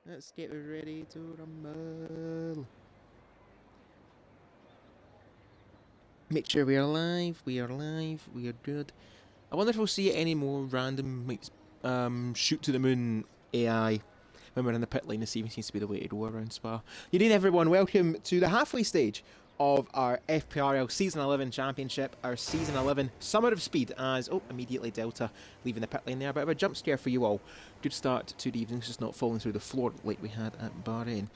Let's get ready to rumble. Make sure we are live. We are live. We are good. I wonder if we'll see any more random shoot to the moon AI when we're in the pit lane. This even seems to be the way to go around Spa. Good evening, everyone. Welcome to the halfway stage of our FPRL Season 11 Championship, our Season 11 Summer of Speed, as, immediately Delta leaving the pit lane there. Bit of a jump scare for you all. Good start to the evening, just not falling through the floor like we had at Bahrain.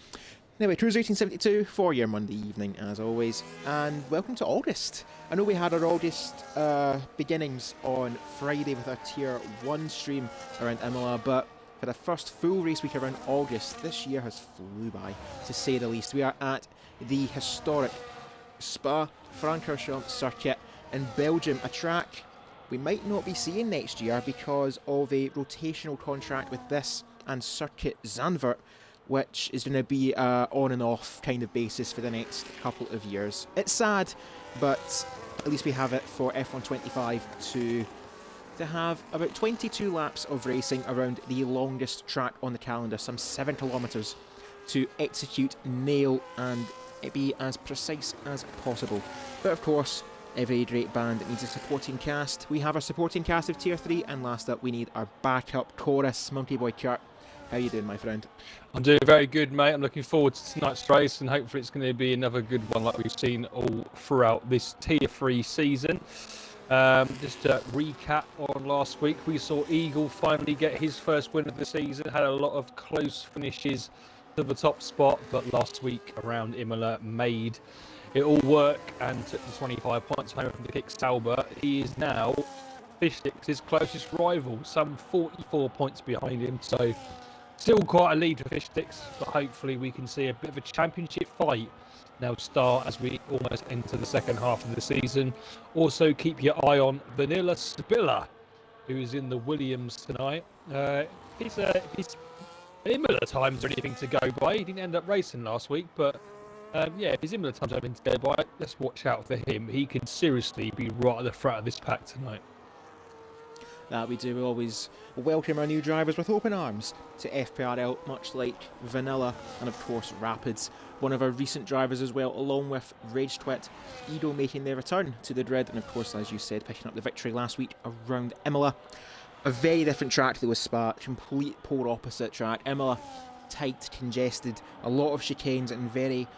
Anyway, Cruise 1872 for your Monday evening, as always, and welcome to August. I know we had our August beginnings on Friday with our Tier 1 stream around Imola, but for the first full race week around August, this year has flew by, to say the least. We are at the historic Spa-Francorchamps circuit in Belgium, a track we might not be seeing next year because of a rotational contract with this and Circuit Zandvoort, which is going to be on and off kind of basis for the next couple of years. It's sad, but at least we have it for F1 25 to have about 22 laps of racing around the longest track on the calendar, some 7 kilometres, to execute, nail, and be as precise as possible. But of course, every great band needs a supporting cast. We have a supporting cast of Tier 3, and last up we need our backup chorus, Monkey Boy Kurt. How you doing, my friend? I'm doing very good, mate. I'm looking forward to tonight's race, and hopefully it's going to be another good one like we've seen all throughout this Tier 3 season. Just to recap on last week, we saw Eagle finally get his first win of the season, had a lot of close finishes to the top spot, but last week around Imola made it all work and took the 25 points home from the kick Sauber. He is now Fishstick's closest rival, some 44 points behind him, so still quite a lead for Fishsticks, but hopefully we can see a bit of a championship fight now start as we almost enter the second half of the season. Also keep your eye on Vanilla Spiller, who is in the Williams tonight. His Imola times are anything to go by. He didn't end up racing last week, but if his Imola times are anything to go by, let's watch out for him. He could seriously be right at the front of this pack tonight. That we do. We always welcome our new drivers with open arms to FPRL, much like Vanilla and of course Rapids. One of our recent drivers as well, along with Rage Twit, Edo making their return to the grid, and of course, as you said, picking up the victory last week around Imola. A very different track to the Spa, complete polar opposite track. Imola, tight, congested, a lot of chicanes and very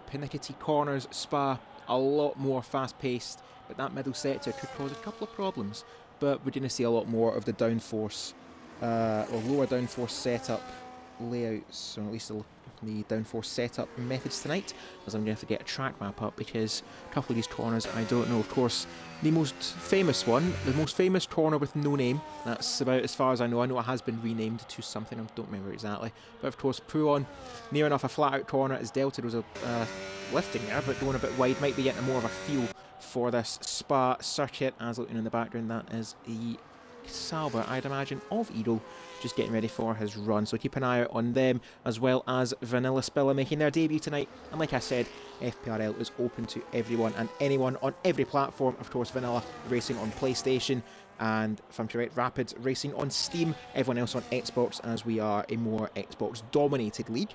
pernickety corners. Spa, a lot more fast-paced, but that middle sector could cause a couple of problems. But we're going to see a lot more of the downforce, or lower downforce setup layouts, or at least the downforce setup methods tonight, as I'm going to have to get a track map up, because a couple of these corners I don't know. Of course, the most famous corner with no name, that's about as far as I know. I know it has been renamed to something, I don't remember exactly. But of course, Pruon, near enough a flat out corner, as Delta was lifting there, but going a bit wide, might be getting more of a feel for this Spa circuit. As looking in the background, that is the Sauber, I'd imagine, of Edo, just getting ready for his run. So keep an eye out on them, as well as Vanilla Spiller making their debut tonight. And like I said, FPRL is open to everyone and anyone on every platform. Of course, Vanilla racing on PlayStation, and if I'm correct, Rapids racing on Steam. Everyone else on Xbox, as we are a more Xbox-dominated league.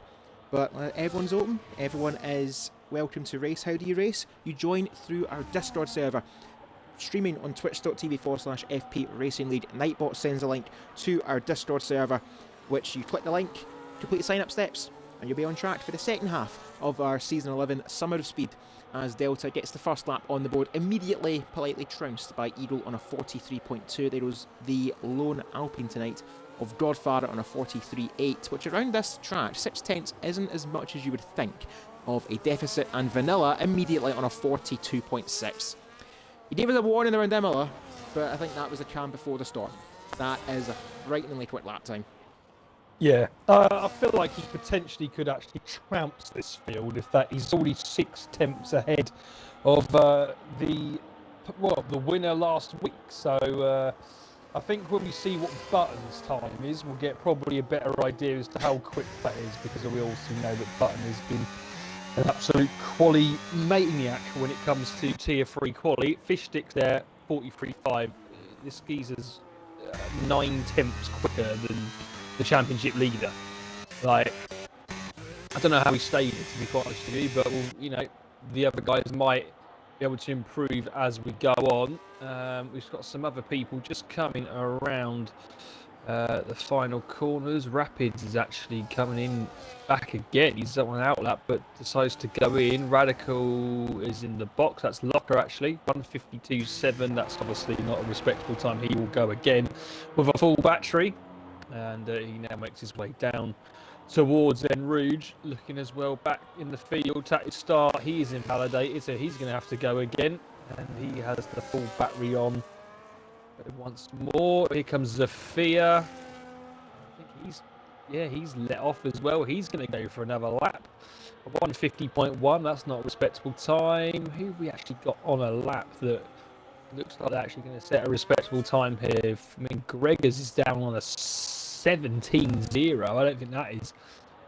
But everyone's open. Everyone is welcome to race. How do you race? You join through our Discord server, streaming on twitch.tv/FP Racing League. Nightbot sends a link to our Discord server, which you click the link, complete the sign-up steps, and you'll be on track for the second half of our Season 11 Summer of Speed, as Delta gets the first lap on the board, immediately politely trounced by Eagle on a 43.2. There was the lone Alpine tonight of Godfather on a 43.8, which around this track, 6/10 isn't as much as you would think of a deficit, and Vanilla immediately on a 42.6. He gave us a warning around Imola, but I think that was the calm before the storm. That is a frighteningly quick lap time. Yeah, I feel like he potentially could actually trounce this field if that he's already 6 tenths ahead of the winner last week. So I think when we see what Button's time is, we'll get probably a better idea as to how quick that is, because we also know that Button has been an absolute quali maniac when it comes to Tier 3 quali. Fishsticks there, 43.5. This geezer's 9 tenths quicker than the championship leader. Like, I don't know how he stayed it, to be quite honest with you, but the other guys might be able to improve as we go on. We've got some other people just coming around the final corners. Rapids is actually coming in back again. He's on an outlap, but decides to go in. Radical is in the box. That's Locker actually. 1:52.7. That's obviously not a respectable time. He will go again with a full battery, and he now makes his way down towards En Rouge, looking as well back in the field. At start, he is invalidated, so he's going to have to go again, and he has the full battery on. Once more, here comes Zafia. I think he's let off as well. He's going to go for another lap. 1:50.1, that's not a respectable time. Who have we actually got on a lap that looks like they're actually going to set a respectable time here? I mean, Gregors is down on a 17.0. I don't think that is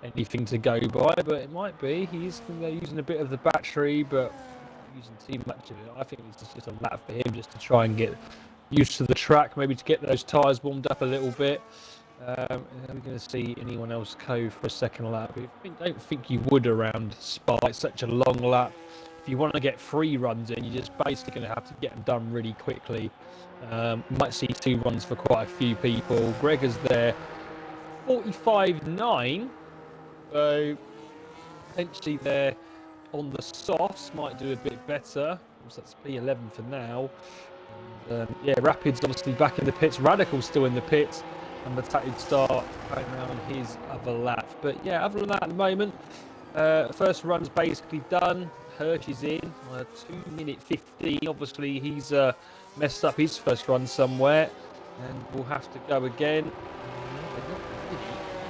anything to go by, but it might be. He's using a bit of the battery, but not using too much of it. I think this is just a lap for him just to try and get used to the track, maybe to get those tyres warmed up a little bit. Are we going to see anyone else go for a second lap? I don't think you would around Spa. It's such a long lap. If you want to get 3 runs in, you're just basically going to have to get them done really quickly. Might see 2 runs for quite a few people. Gregor's there, 45.9. So potentially there on the softs might do a bit better. So that's P11 for now. Rapids obviously back in the pits. Radical's still in the pits, and the Tattooed Star going around his other lap. But yeah, other than that, at the moment, first run's basically done. Hirsch is in 2:15. Obviously, he's messed up his first run somewhere, and we'll have to go again. There's not really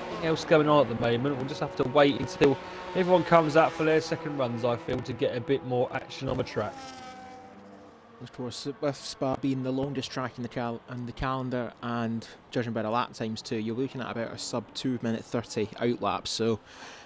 anything else going on at the moment. We'll just have to wait until everyone comes out for their second runs, I feel, to get a bit more action on the track. Of course, with Spa being the longest track in the calendar, and judging by the lap times too, you're looking at about a sub 2:30 outlap. So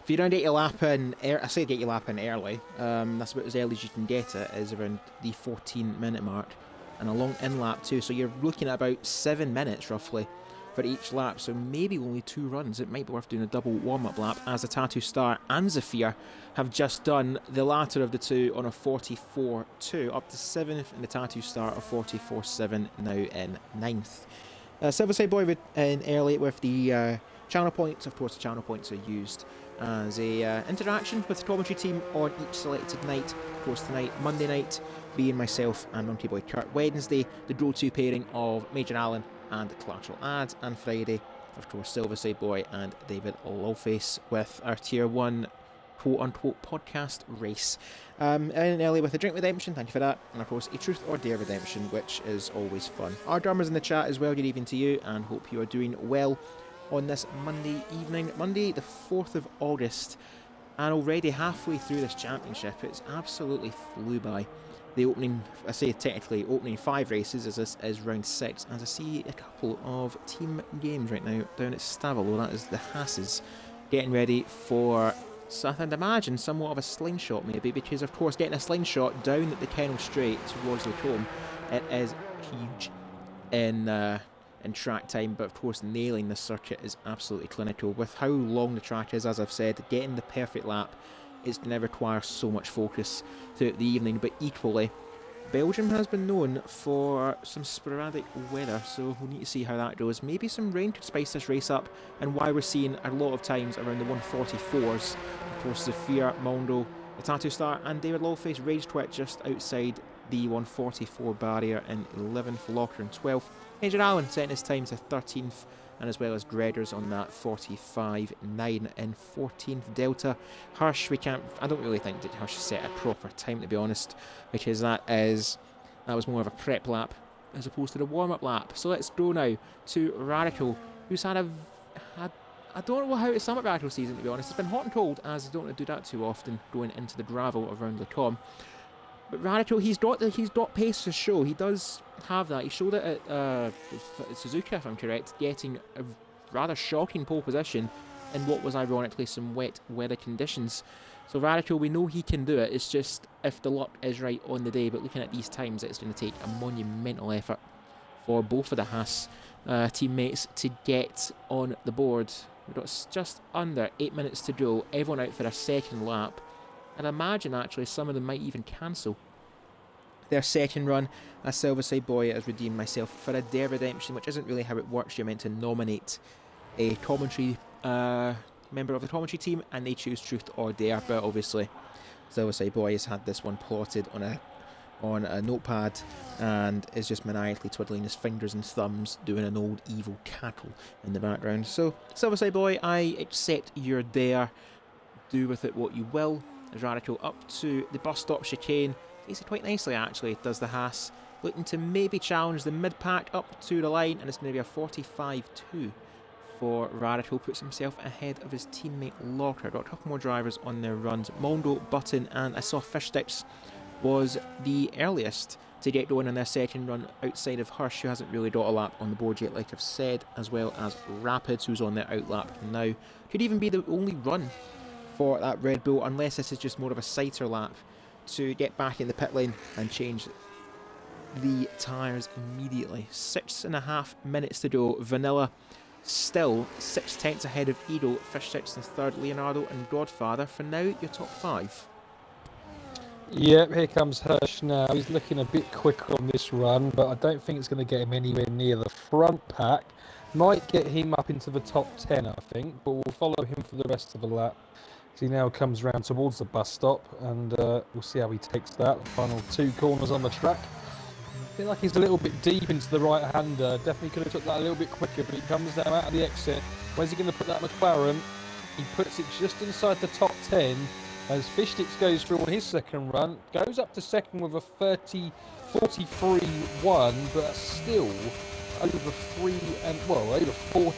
if you don't get your lap in, I say get your lap in early, that's about as early as you can get it, is around the 14-minute mark, and a long in lap too. So you're looking at about 7 minutes roughly for each lap, so maybe only 2 runs. It might be worth doing a double warm-up lap, as the Tattoo Star and Zafir have just done, the latter of the two on a 44.2, up to 7th, and the Tattoo Star a 44.7, now in 9th. Silverside Boy in early with the channel points. Of course, the channel points are used as a interaction with the commentary team on each selected night. Of course, tonight, Monday night, being myself and Monkey Boy Kurt. Wednesday, the Draw 2 pairing of Major Allen and Collateral Ads, and Friday, of course, Silverside Boy and David Lawface with our Tier 1 quote-unquote podcast race. And early with a Drink Redemption, thank you for that, and of course a Truth or Dare Redemption, which is always fun. Our drummers in the chat as well, good evening to you, and hope you are doing well on this Monday evening, Monday the 4th of August, and already halfway through this championship. It's absolutely flew by. The opening, I say technically opening 5 races, as this is round 6, as I see a couple of team games right now down at Stavel. That is the Hasses getting ready for, so I'd imagine, somewhat of a slingshot maybe, because of course getting a slingshot down at the Kennel Straight towards Lacombe, it is huge in track time, but of course nailing the circuit is absolutely clinical. With how long the track is, as I've said, getting the perfect lap, it's going to require so much focus throughout the evening. But equally, Belgium has been known for some sporadic weather, so we'll need to see how that goes. Maybe some rain could spice this race up, and why we're seeing a lot of times around the 144s. Of course, Zafir, Mondo, the Tattoo Star, and David Lawface Rage Twit just outside the 144 barrier in 11th, Locker in 12th. Major Allen setting his time to 13th, and as well as Gregors on that 45.9 in 14th. Delta. Hirsch, I don't really think that Hirsch set a proper time, to be honest, because that was more of a prep lap as opposed to the warm-up lap. So let's go now to Radical, who's had I don't know how to sum up Radical season, to be honest. It's been hot and cold, as I don't want to do that too often, going into the gravel around Lacombe. But Radical, he's got pace to show. He does have that. He showed it at Suzuka, if I'm correct, getting a rather shocking pole position in what was ironically some wet weather conditions. So Radical, we know he can do it. It's just if the luck is right on the day. But looking at these times, it's going to take a monumental effort for both of the Haas teammates to get on the board. We've got just under 8 minutes to go. Everyone out for a second lap. And I imagine actually some of them might even cancel their second run. As Silverside Boy has redeemed myself for a dare redemption, which isn't really how it works. You're meant to nominate a commentary member of the commentary team, and they choose truth or dare. But obviously, Silverside Boy has had this one plotted on a notepad and is just maniacally twiddling his fingers and thumbs, doing an old evil cackle in the background. So, Silverside Boy, I accept your dare. Do with it what you will. As Radical up to the bus stop chicane. Takes it quite nicely, actually, does the Haas. Looking to maybe challenge the mid-pack up to the line, and it's going to be a 45-2 for Radical. Puts himself ahead of his teammate Locker. Got a couple more drivers on their runs. Mondo, Button, and I saw Fishsticks was the earliest to get going on their second run outside of Hirsch, who hasn't really got a lap on the board yet, like I've said, as well as Rapids, who's on their outlap now. Could even be the only run for that Red Bull, unless this is just more of a sighter lap to get back in the pit lane and change the tyres immediately. 6.5 minutes to go. Vanilla still 6/10 ahead of Edo, Fish 6 in third, Leonardo and Godfather. For now, your top 5. Yep, here comes Hirsch now. He's looking a bit quicker on this run, but I don't think it's going to get him anywhere near the front pack. Might get him up into the top 10, I think, but we'll follow him for the rest of the lap. So he now comes round towards the bus stop, and we'll see how he takes that. The final 2 corners on the track. I feel like he's a little bit deep into the right-hander. Definitely could have took that a little bit quicker, but he comes now out of the exit. Where's he going to put that McLaren? He puts it just inside the top 10 as Fishsticks goes through on his second run. Goes up to second with a 43.1, but still over 4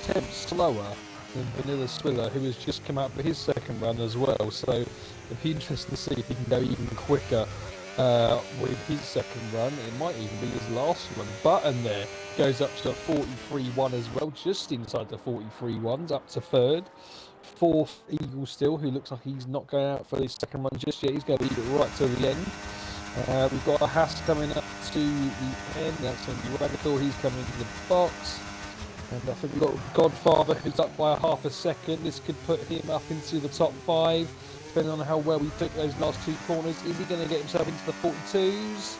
tenths slower than Vanilla Swiller, who has just come out for his second run as well. So it'd be interesting to see if he can go even quicker with his second run. It might even be his last one. Button there goes up to a 43.1 as well, just inside the 43.1s, up to third. Fourth, Eagle still, who looks like he's not going out for his second run just yet. He's going to leave it right till the end. We've got a Haas coming up to the end. That's going to be Radical. He's coming into the box. And I think we've got Godfather, who's up by half a second. This could put him up into the top 5, depending on how well we took those last 2 corners. Is he going to get himself into the 42s?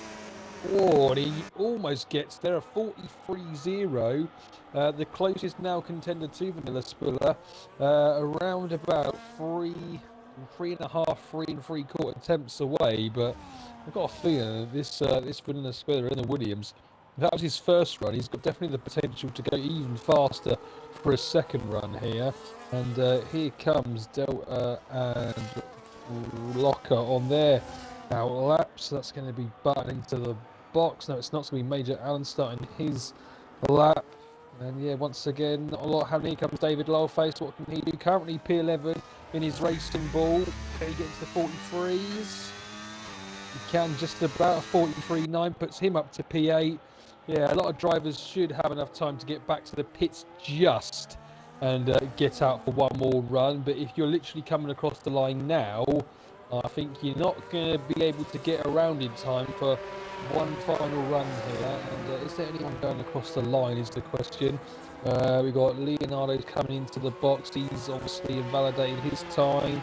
Oh, and he almost gets there, a 43.0. The closest now contender to Vanilla Spiller, around about 3.5, 3 3/4 attempts away. But I've got a feeling that this Vanilla Spiller in the Williams, that was his first run. He's got definitely the potential to go even faster for a second run here. And here comes Delta and Locker on their outlap. So that's going to be Button into the box. No, it's not going to be Major Allen starting his lap. And yeah, once again, not a lot happening. Here comes David Loweface. What can he do? Currently P11 in his racing ball. Can he get into the 43s? He can just about. A 43.9 puts him up to P8. Yeah, a lot of drivers should have enough time to get back to the pits just and get out for one more run. But if you're literally coming across the line now, I think you're not going to be able to get around in time for one final run here. And is there anyone going across the line is the question. We've got Leonardo coming into the box. He's obviously invalidating his time.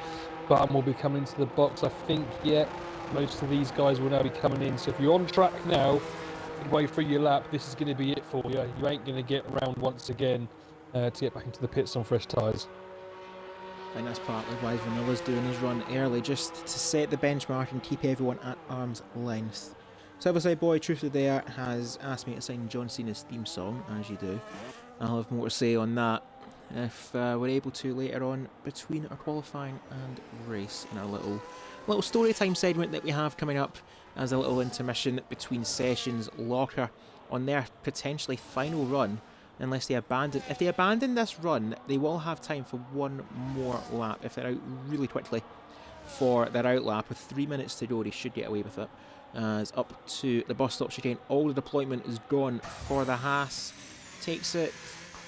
Button will be coming into the box, I think. Yeah, most of these guys will now be coming in. So if you're on track now, midway through your lap, this is going to be it for you. You ain't going to get around once again to get back into the pits on fresh tyres. I think that's partly why Vanilla's doing his run early, just to set the benchmark and keep everyone at arm's length. Silverside Boy, Truth or Dare, has asked me to sign John Cena's theme song, as you do. I'll have more to say on that if we're able to later on between our qualifying and race in our little story time segment that we have coming up as a little intermission between sessions. Locker on their potentially final run, unless they abandon. If they abandon this run, they will have time for one more lap. If they're out really quickly for their outlap with 3 minutes to go, they should get away with it. As up to the bus stop chicane, all the deployment is gone for the Haas. Takes it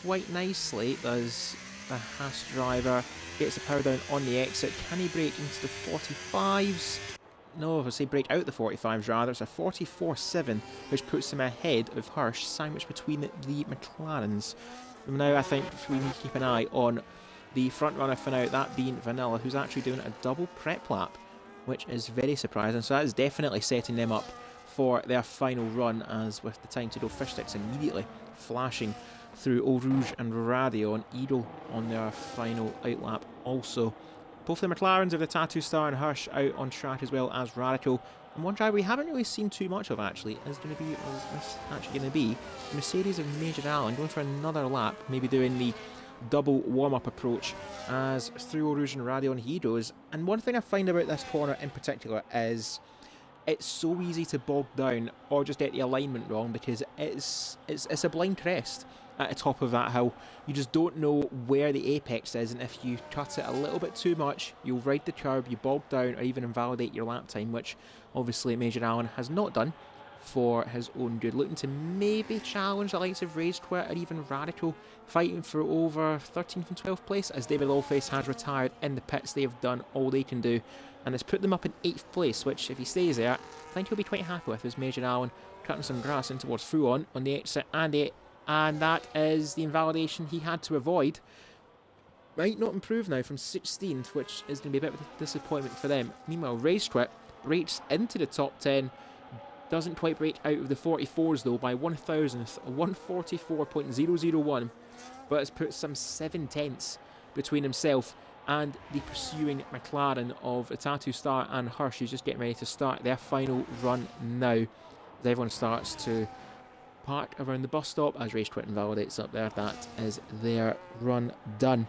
quite nicely, does the Haas driver. Gets the power down on the exit. Can he break into the 45s? No, I say break out the 45s rather. It's a 44.7, which puts him ahead of Hirsch, sandwiched between the McLarens. Now I think we need to keep an eye on the front runner for now, that being Vanilla, who's actually doing a double prep lap, which is very surprising. So that is definitely setting them up for their final run, as with the time to go, Fish Sticks immediately flashing through Eau Rouge and Radio, and Edo on their final outlap also. Both the McLarens of the Tattoo Star and Hirsch out on track, as well as Radical. And one driver we haven't really seen too much of actually is going to be Mercedes of Major Allen, going for another lap, maybe doing the double warm-up approach as through Eau Rouge and Radio and he goes. And one thing I find about this corner in particular is it's so easy to bog down or just get the alignment wrong, because it's a blind crest at the top of that hill. You just don't know where the apex is, and if you cut it a little bit too much, you'll ride the curb, you bog down, or even invalidate your lap time, which obviously Major Allen has not done for his own good. Looking to maybe challenge the likes of Rage Quit or even Radical, fighting for over 13th and 12th place, as David Allface has retired in the pits. They have done all they can do, and it's put them up in 8th place, which if he stays there, I think he'll be quite happy with, as Major Allen cutting some grass in towards Fruon on the exit, and that is the invalidation he had to avoid. Might not improve now from 16th, which is going to be a bit of a disappointment for them. Meanwhile, Rage Quit breaks into the top 10, doesn't quite break out of the 44s though by 1,000th, 144.001, but has put some 7/10 between himself and the pursuing McLaren of the Tattoo Star and Hirsch, who's just getting ready to start their final run now, as everyone starts to park around the bus stop as Race Quit invalidates up there. That is their run done.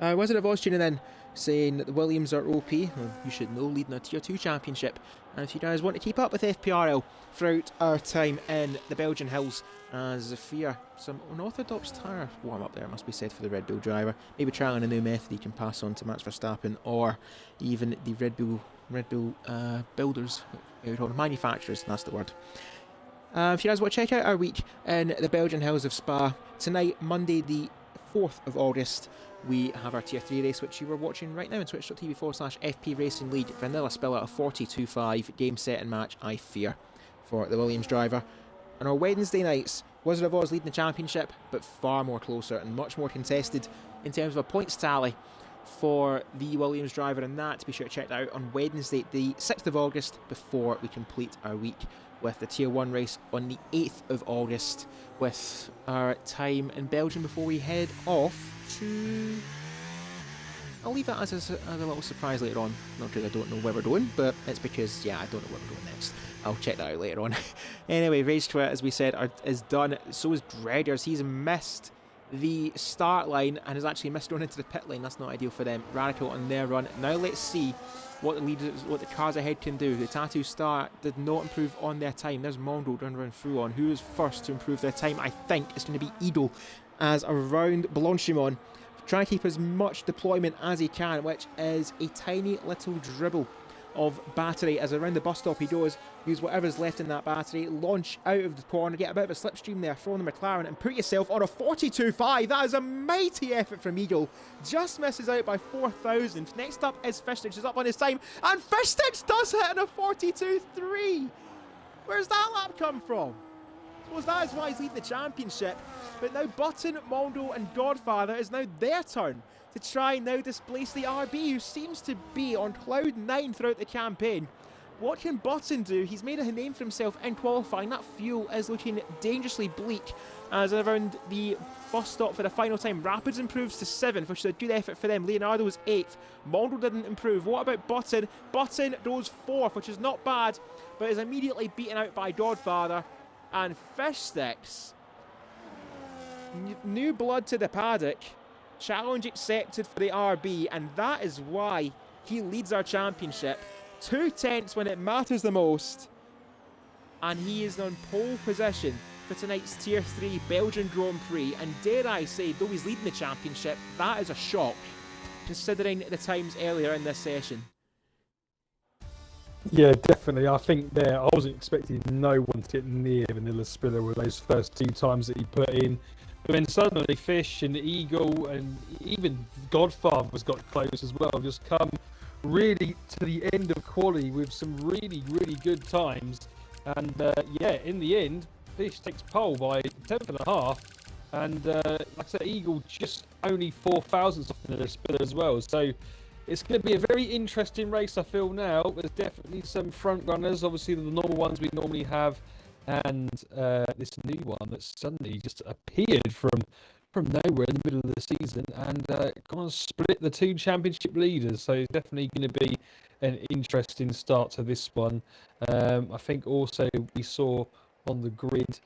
Wizard of Oz tuning in, saying that the Williams are OP. Well, you should know, leading a Tier 2 championship. And if you guys want to keep up with FPRL throughout our time in the Belgian hills, as I fear some unorthodox tyre warm up there, must be said, for the Red Bull driver. Maybe trying a new method he can pass on to Max Verstappen, or even the Red Bull builders, manufacturers, that's the word. If you guys want to check out our week in the Belgian hills of Spa, tonight, Monday the 4th of August, we have our Tier 3 race, which you are watching right now on twitch.tv/FP Racing League. Vanilla spill out a 42.5 game, set and match, I fear, for the Williams driver. On our Wednesday nights, Wizard of Oz leading the championship, but far more closer and much more contested in terms of a points tally for the Williams driver, and that, to be sure to check that out on Wednesday the 6th of August, before we complete our week with the Tier 1 race on the 8th of August, with our time in Belgium before we head off to... I'll leave that as a little surprise later on. Not because I don't know where we're going, but it's because, yeah, I don't know where we're going next. I'll check that out later on. Anyway, Rage Quit, as we said, is done. So is Dredders. He's missed the start line and has actually missed going into the pit lane. That's not ideal for them. Radical on their run. Now let's see what the cars ahead can do. The Tattoo Star did not improve on their time. There's Mondo running through on. Who is first to improve their time? I think it's going to be Eagle, as around Blanchimon, trying to keep as much deployment as he can, which is a tiny little dribble of battery, as around the bus stop he goes. Use whatever's left in that battery, launch out of the corner, get a bit of a slipstream there, throw on the McLaren and put yourself on a 42.5. That is a mighty effort from Eagle. Just misses out by 4,000. Next up is Fish Sticks, is up on his time, and Fish Sticks does hit on a 42.3. Where's that lap come from? I suppose that is why he's leading the championship. But now Button, Mondo and Godfather, is now their turn to try and now displace the RB, who seems to be on cloud 9 throughout the campaign. What can Button do? He's made a name for himself in qualifying. That fuel is looking dangerously bleak, as around the bus stop for the final time, Rapids improves to 7th, which is a good effort for them. Leonardo was 8th. Mondo didn't improve. What about Button? Button goes 4th, which is not bad, but is immediately beaten out by Godfather. And Fish Sticks, new blood to the paddock. Challenge accepted for the RB, and that is why he leads our championship. 2/10 when it matters the most, and he is on pole position for tonight's Tier 3 Belgian Grand Prix. And dare I say, though he's leading the championship, that is a shock, considering the times earlier in this session. Yeah, definitely. I think I wasn't expecting no one to get near Vanilla Spiller with those first 2 times that he put in. But then suddenly Fish and Eagle and even Godfather's got close as well. Just come really to the end of quali with some really, really good times. And yeah, in the end, Fish takes pole by 10th and a half. And like I said, Eagle just only 4 thousandths off the spiller as well. So it's going to be a very interesting race, I feel now. There's definitely some front runners, obviously the normal ones we normally have, and this new one that suddenly just appeared from nowhere in the middle of the season and gone and split the 2 championship leaders. So it's definitely going to be an interesting start to this one. I think also we saw on the grid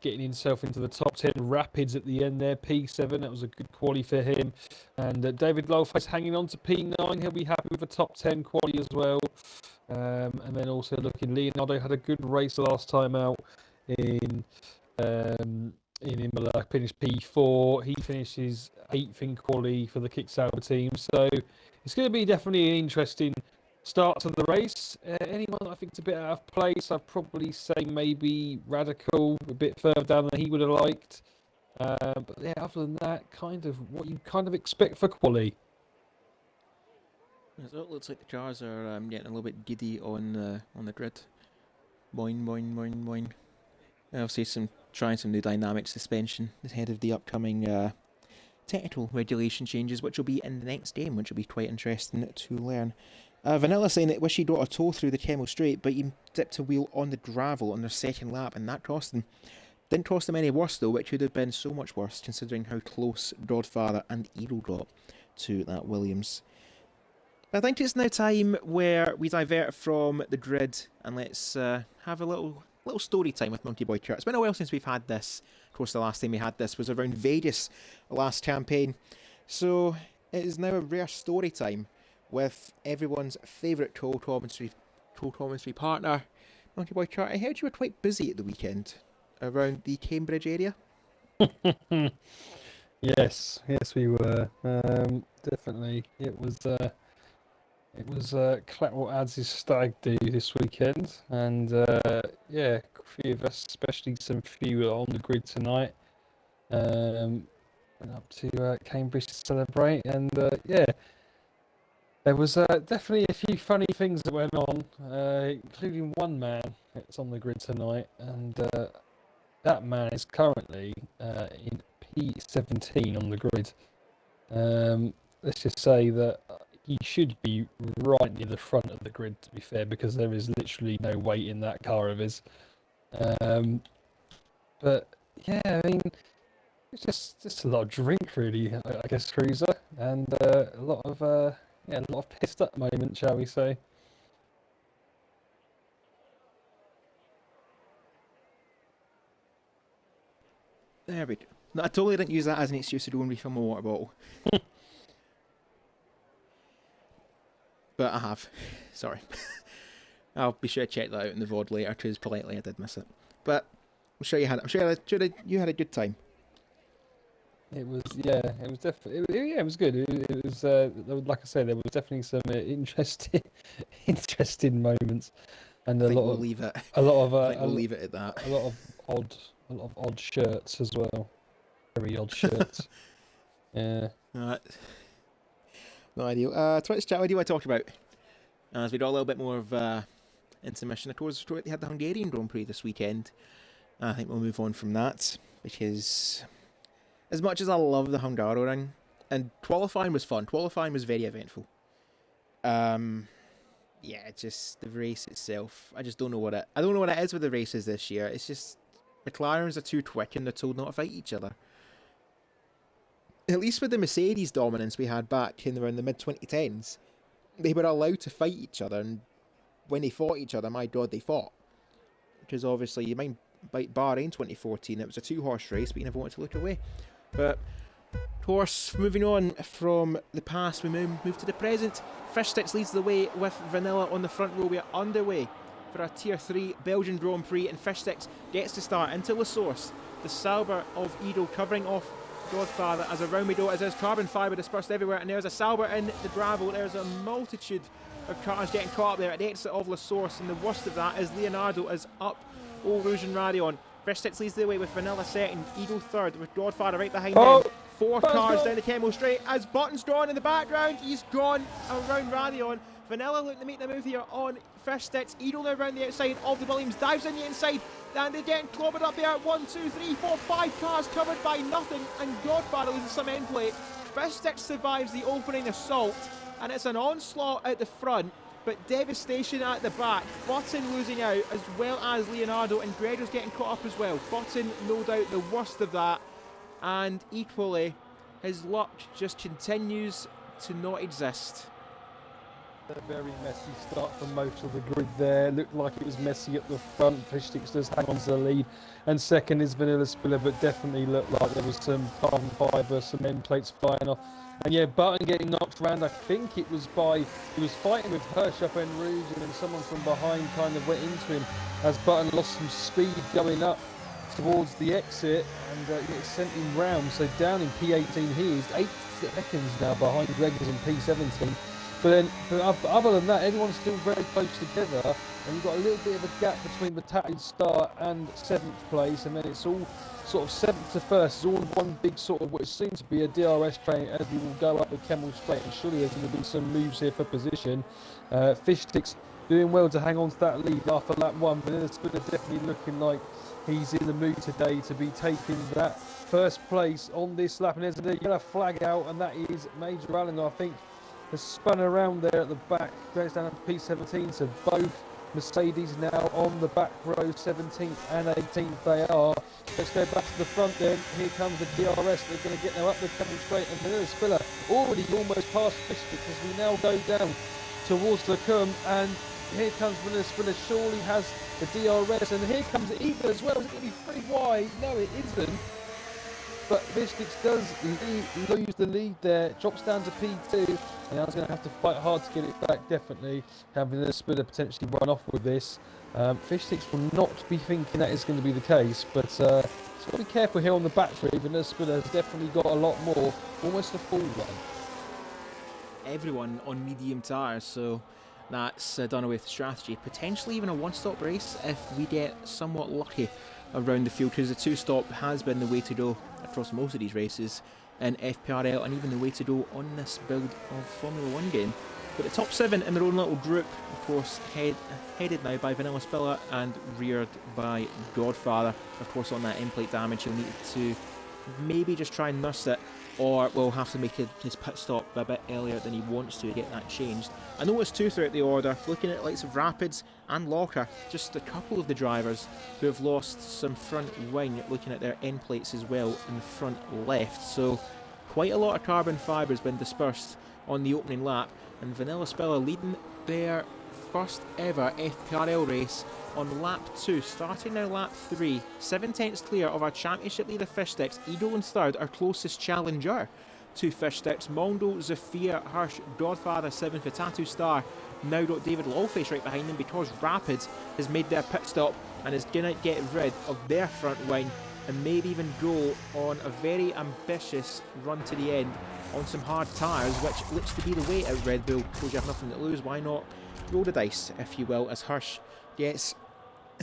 getting himself into the top 10 Rapids at the end there, P7, that was a good quali for him. And David Lowface hanging on to P9, he'll be happy with a top 10 quali as well. And then also looking, Leonardo had a good race last time out in Imola, finished P4. He finishes 8th in quali for the Kicksauber team. So it's going to be definitely an interesting start to the race. Anyone I think is a bit out of place, I'd probably say maybe Radical, a bit further down than he would have liked. But yeah, other than that, kind of what you kind of expect for quali. So it looks like the cars are getting a little bit giddy on the grid. Boing, boing, boing, boing. Obviously, trying some new dynamic suspension ahead of the upcoming technical regulation changes, which will be in the next game, which will be quite interesting to learn. Vanilla saying that wish he'd got a tow through the Camel Straight, but he dipped a wheel on the gravel on their second lap, and that cost them. Didn't cost them any worse though, which would have been so much worse considering how close Godfather and Eagle got to that Williams. But I think it's now time where we divert from the grid and let's have a little story time with Monkey Boy Kurt. It's been a while since we've had this. Of course, the last time we had this was around Vegas last campaign. So it is now a rare story time with everyone's favourite co-commentary partner, Monkey Boy Kurt. I heard you were quite busy at the weekend around the Cambridge area. Yes, we were. Definitely, it was Clapwell Ads' stag do this weekend, and yeah, a few of us, especially some few on the grid tonight, went up to Cambridge to celebrate, and yeah, there was definitely a few funny things that went on, including one man that's on the grid tonight, and that man is currently in P17 on the grid. Let's just say that he should be right near the front of the grid, to be fair, because there is literally no weight in that car of his. But yeah, I mean, it's just a lot of drink, really, I guess, Cruiser, and a lot of pissed up moments, shall we say? There we go. No, I totally didn't use that as an excuse to go and refill my water bottle. But I have. Sorry. I'll be sure to check that out in the VOD later, because politely I did miss it. But I'm sure you had you had a good time. It was definitely it was good. It was like I said, there was definitely some interesting moments, and we'll leave it at that. A lot of odd shirts as well. Very odd shirts. Yeah. No ideal. Twitch chat, what do you want to talk about? As we got a little bit more of intermission. Of course, we had the Hungarian Grand Prix this weekend. I think we'll move on from that, because as much as I love the Hungaroring, and qualifying was fun. Qualifying was very eventful. Yeah, just the race itself. I just don't know what it is with the races this year. It's just McLarens are too quick and they're told not to fight each other. At least with the Mercedes dominance we had back in around the mid-2010s, they were allowed to fight each other, and when they fought each other, my god, they fought. Because obviously, you mind Bahrain 2014, it was a 2-horse race, but you never wanted to look away. But, of course, moving on from the past, we move to the present. Fishsticks leads the way with Vanilla on the front row. We are underway for our Tier 3 Belgian Grand Prix, and Fishsticks gets to start into La Source. The Sauber of Edo covering off Godfather as around we go, as there's carbon fibre dispersed everywhere, and there's a Sauber in the gravel. There's a multitude of cars getting caught up there at the exit of La Source, and the worst of that is Leonardo is up Old Rouge and Radion. Fishsticks leads the way with Vanilla second, Eagle third, with Godfather right behind him. 4 cars down the Kemmel Straight as Button's drawn in the background. He's gone around Radion. Vanilla looking to make the move here on first sticks. Edel now around the outside of the Williams, dives in the inside, and they're getting clobbered up there. 1, 2, 3, 4, 5 cars covered by nothing, and Godfather loses some end plate. First sticks survives the opening assault, and it's an onslaught at the front, but devastation at the back. Button losing out, as well as Leonardo, and Grego's getting caught up as well. Button, no doubt, the worst of that, and equally, his luck just continues to not exist. A very messy start for most of the grid there. Looked like it was messy at the front. Fishsticks does hang on to the lead, and second is Vanilla Spiller, but definitely looked like there was some carbon fibre, some end plates flying off. And yeah, Button getting knocked around. I think it was he was fighting with Hirsch up en Rouge, and then someone from behind kind of went into him as Button lost some speed going up towards the exit, and it sent him round. So down in P18 he is 8 seconds now behind Gregors in P17. But other than that, everyone's still very close together, and you've got a little bit of a gap between the tatted start and 7th place, and then it's all sort of 7th to 1st. It's all one big sort of what seems to be a DRS train as we will go up the Kemmel Straight, and surely there's going to be some moves here for position. Fishsticks doing well to hang on to that lead after lap 1, but it's definitely looking like he's in the mood today to be taking that first place on this lap, and there's a yellow flag out, and that is Major Allen, I think, has spun around there at the back, goes down to P17, so both Mercedes now on the back row, 17th and 18th they are. Let's go back to the front then. Here comes the DRS. They're going to get now up the Kemmel Straight, and Vanilla Spiller already almost past Fishsticks as we now go down towards the Cum, and here comes Vanilla Spiller, surely has the DRS, and here comes Eva as well. Is it going to be pretty wide? No, it isn't. But Fishsticks does lose the lead there, drops down to P2, and now he's going to have to fight hard to get it back, definitely. Having the Spiller potentially run off with this. Fishsticks will not be thinking that is going to be the case, but he's got to be careful here on the battery. Vanilla Spiller has definitely got a lot more, almost a full run. Everyone on medium tyres, so that's done away with strategy. Potentially even a one-stop race if we get somewhat lucky around the field, because the two-stop has been the way to go across most of these races in FPRL, and even the way to go on this build of Formula 1 game. But the top 7 in their own little group, of course, headed now by Vanilla Spiller and reared by Godfather. Of course, on that end plate damage, he'll need to maybe just try and nurse it, or will have to make his pit stop a bit earlier than he wants to get that changed. I noticed too throughout the order, looking at the likes of Rapids and Locker, just a couple of the drivers who have lost some front wing, looking at their end plates as well in the front left. So quite a lot of carbon fibre has been dispersed on the opening lap, and Vanilla Spiller leading their first ever FPRL race on lap 2, starting now lap 3, 7 tenths clear of our championship leader Fishsticks. Edel in third, our closest challenger to Fishsticks. Mondo, Zafir, Hirsch, Godfather 7 for Tattoo Star. Now got David Lawface right behind them, because Rapids has made their pit stop and is going to get rid of their front wing and maybe even go on a very ambitious run to the end on some hard tyres, which looks to be the way at Red Bull, because you have nothing to lose. Why not roll the dice, if you will, as Hirsch gets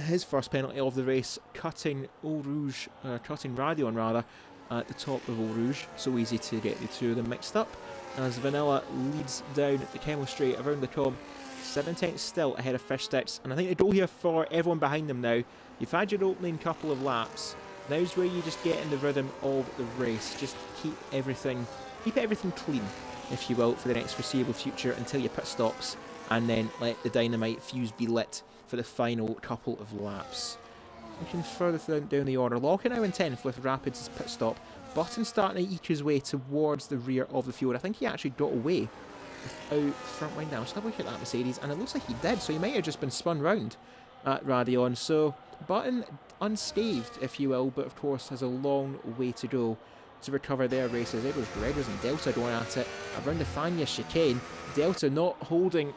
his first penalty of the race, cutting Radion rather, at the top of Eau Rouge. So easy to get the two of them mixed up, as Vanilla leads down the Kemmel Straight around the Com, 7 tenths still ahead of Fishsticks. And I think the goal here for everyone behind them now, you've had your opening couple of laps, now's where you just get in the rhythm of the race. Just keep everything clean, if you will, for the next foreseeable future until your pit stops, and then let the dynamite fuse be lit for the final couple of laps. Looking further down the order, Locker now in 10th with Rapids' pit stop. Button starting to eke his way towards the rear of the field. I think he actually got away without front wing down. Let's have a look at that Mercedes, and it looks like he did, so he might have just been spun round at Radion. So Button unscathed, if you will, but of course has a long way to go to recover their races. There goes Gregors and Delta going at it around the Fania chicane. Delta not wanting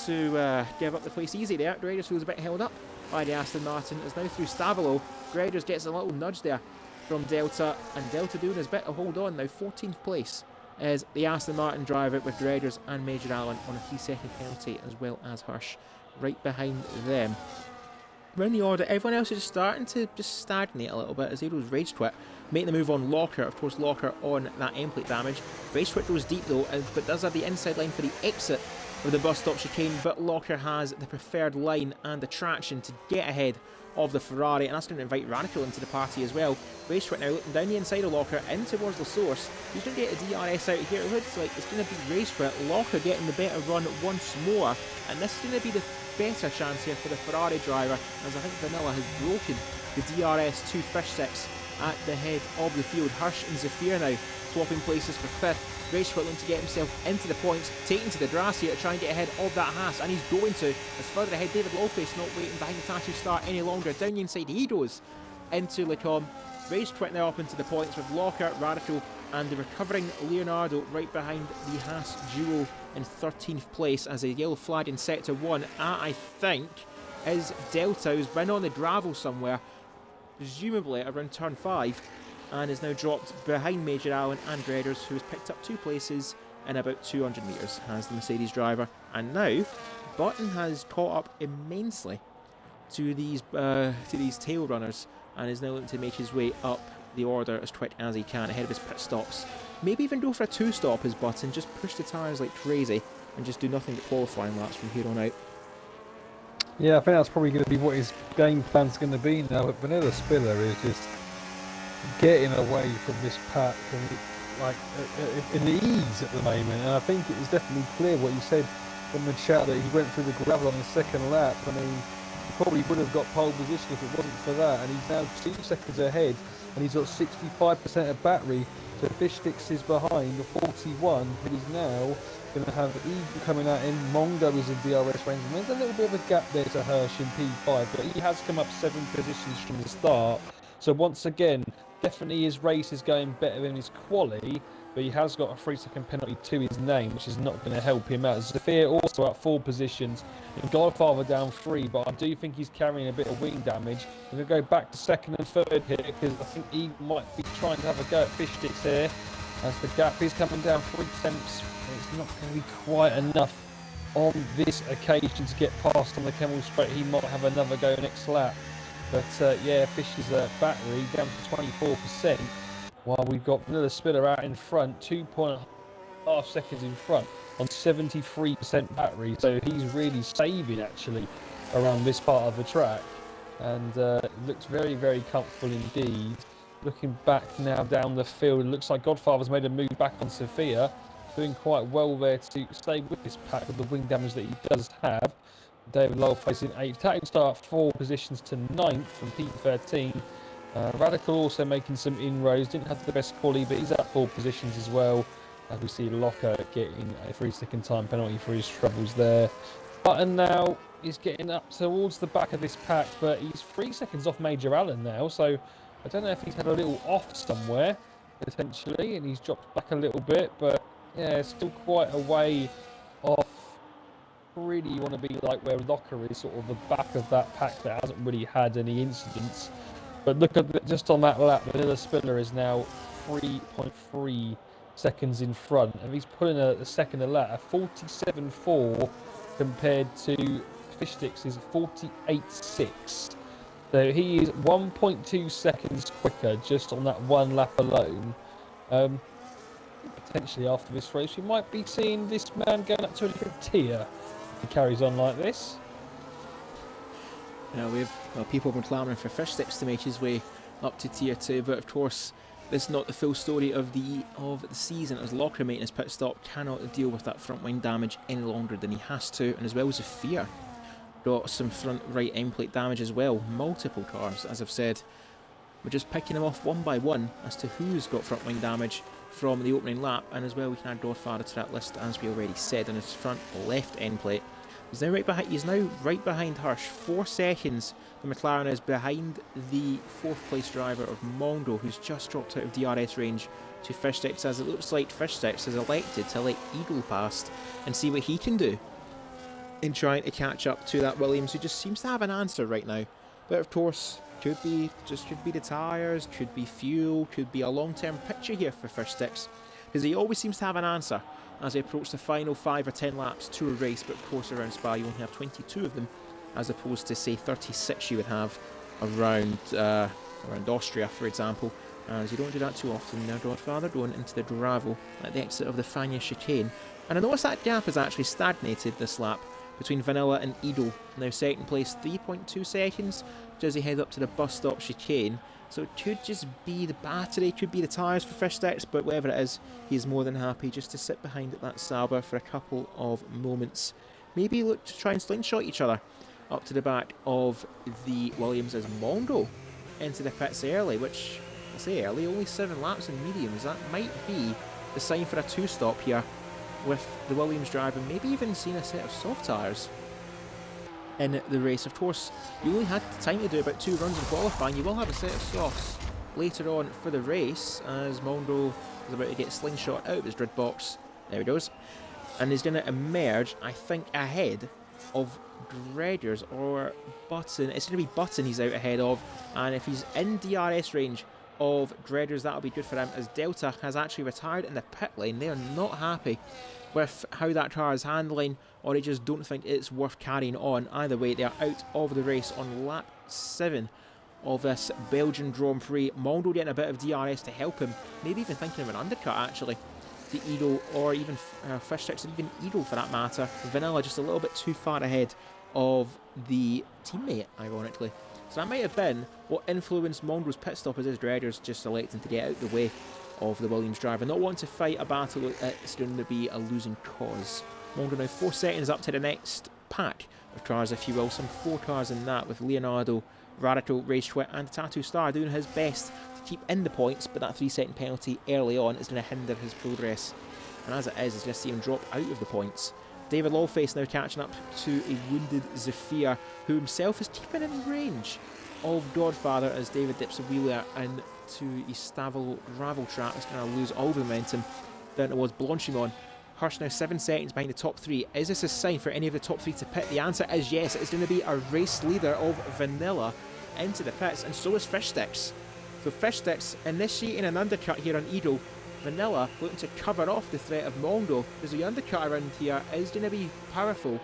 to give up the place easy there. Gregors feels a bit held up by the Aston Martin. Is now through Stavilo. Gregors gets a little nudge there from Delta, and Delta doing his bit to hold on. Now 14th place is the Aston Martin driver, with Gregors and Major Allen on a 3-second penalty, as well as Hirsch right behind them. around the order, everyone else is just starting to just stagnate a little bit as Aero's Rage Twit, making the move on Locker. Of course, Locker on that end plate damage. Rage Twit goes deep though, but does have the inside line for the exit of the bus stop chicane, but Locker has the preferred line and the traction to get ahead of the Ferrari, and that's going to invite Radical into the party as well. Rage Twit now looking down the inside of Locker in towards the source. He's going to get a DRS out here. It looks like it's going to be Rage Twit, Locker getting the better run once more, and this is going to be the better chance here for the Ferrari driver, as I think Vanilla has broken the DRS to Fish Sticks at the head of the field. Hirsch and Zafir now swapping places for 5th. Rage Twit looking to get himself into the points, taking to the grass here to try and get ahead of that Haas, and he's going to. As further ahead, David Lawface not waiting behind the Tattoo Star any longer. Down the inside he goes into Lecom. Rage Twit now up into the points with Locker, Radical, and the recovering Leonardo right behind the Haas duo in 13th place as a yellow flag in sector 1 at, I think, is Delta, who's been on the gravel somewhere, presumably around turn 5, and is now dropped behind Major Allen and Dreaders, who has picked up 2 places in about 200 metres, has the Mercedes driver. And now, Button has caught up immensely to these tail runners, and is now looking to make his way up the order as quick as he can ahead of his pit stops. Maybe even go for a 2-stop as Button, just push the tyres like crazy and just do nothing but qualifying laps from here on out. Yeah, I think that's probably going to be what his game plan's going to be now. But Vanilla Spiller is just getting away from this pack and like in the ease at the moment. And I think it was definitely clear what you said in the chat that he went through the gravel on the second lap. I mean, he probably would have got pole position if it wasn't for that. And he's now 2 seconds ahead, and he's got 65% of battery. So Fish Sticks is behind the 41, but he's now going to have Eagle coming at him. Mongo is in DRS range, and there's a little bit of a gap there to Hirsch in P5, but he has come up 7 positions from the start. So once again, definitely his race is going better than his quali, but he has got a 3-second penalty to his name, which is not going to help him out. Zafir also at 4 positions, and Godfather down 3, but I do think he's carrying a bit of wing damage. We're going to go back to 2nd and 3rd here, because I think he might be trying to have a go at Fish Sticks here, as the gap is coming down 3 tenths. It's not going to be quite enough on this occasion to get past on the Kemmel Straight. He might have another go next lap. But yeah, Fish's battery down to 24%, while we've got Vanilla Spiller out in front, 2.5 seconds in front on 73% battery. So he's really saving actually around this part of the track, and it looks very, very comfortable indeed. Looking back now down the field, it looks like Godfather's made a move back on Sophia, doing quite well there to stay with this pack with the wing damage that he does have. David Lowell facing 8th. Tattoo Star 4 positions to 9th from P13. Radical also making some inroads. Didn't have the best quality, but he's at 4 positions as well. As we see Locker getting a 3-second time penalty for his troubles there. Button now is getting up towards the back of this pack, but he's 3 seconds off Major Allen now. So I don't know if he's had a little off somewhere, potentially, and he's dropped back a little bit. But yeah, still quite a way off. Really you want to be like where Locker is, sort of the back of that pack that hasn't really had any incidents. But look at just on that lap, Vanilla Spiller is now 3.3 seconds in front, and he's pulling a second a lap, a 47.4 compared to Fish Sticks is 48.6. So he is 1.2 seconds quicker just on that one lap alone. Potentially after this race, we might be seeing this man going up to a different tier. He carries on like this. Now people have been clamouring for Fish Sticks to make his way up to tier 2, but of course this is not the full story of the season, as Locker making his pit stop cannot deal with that front wing damage any longer than he has to, and as well as Zafir got some front right end plate damage as well. Multiple cars, as I've said. We're just picking them off one by one as to who's got front wing damage from the opening lap, and as well we can add Godfather to that list, as we already said, on his front left end plate. He's now right behind Hirsch. 4 seconds the McLaren is behind the 4th place driver of Mondo, who's just dropped out of DRS range to Fish Sticks, as it looks like Fish Sticks has elected to let Eagle past and see what he can do in trying to catch up to that Williams, who just seems to have an answer right now. But of course, could be the tyres, could be fuel, could be a long-term picture here for Fish Sticks, because he always seems to have an answer as they approach the final 5 or 10 laps to a race. But of course around Spa you only have 22 of them, as opposed to, say, 36 you would have around Austria, for example, as you don't do that too often. Now Godfather going into the gravel at the exit of the Fania chicane. And I notice that gap has actually stagnated this lap between Vanilla and Edo. Now second place, 3.2 seconds, as he heads up to the bus stop chicane. So it could just be the battery, could be the tyres for Fish Sticks, but whatever it is, he's more than happy just to sit behind that Sauber for a couple of moments. Maybe look to try and slingshot each other up to the back of the Williams as Mondo into the pits early, which, I say early, only 7 laps in mediums. That might be the sign for a 2-stop here with the Williams driver, maybe even seeing a set of soft tyres in the race. Of course, you only had time to do about 2 runs in qualifying. You will have a set of softs later on for the race, as Mondo is about to get slingshot out of his grid box. There he goes. And he's going to emerge, I think, ahead of Dredders or Button. It's going to be Button he's out ahead of, and if he's in DRS range of Dredders, that'll be good for him, as Delta has actually retired in the pit lane. They are not happy with how that car is handling, or they just don't think it's worth carrying on. Either way, they are out of the race on lap 7 of this Belgian Grand Prix. Mondo getting a bit of DRS to help him, maybe even thinking of an undercut actually to Edo, or even Fish Sticks, and even Edo for that matter. Vanilla just a little bit too far ahead of the teammate, ironically. So that might have been what influenced Mondo's pit stop, as his Dredders just electing to get out the way of the Williams driver, not wanting to fight a battle that's going to be a losing cause. Mondo now 4 seconds up to the next pack of cars, if you will. Some 4 cars in that, with Leonardo, Radical, Rage Twit and Tattoo Star doing his best to keep in the points, but that 3-second penalty early on is going to hinder his progress. And as it is, it's going to see him drop out of the points. David Lawface now catching up to a wounded Zafir, who himself is keeping in range of Godfather, as David dips a wheeler into a Stavel gravel trap. It's going to lose all the momentum down towards Blanchimont. Hirsch now 7 seconds behind the top 3. Is this a sign for any of the top 3 to pit? The answer is yes. It's going to be a race leader of Vanilla into the pits, and so is Fish Sticks. So Fish Sticks initiating an undercut here on Edo. Vanilla looking to cover off the threat of Mondo, because the undercut around here is going to be powerful,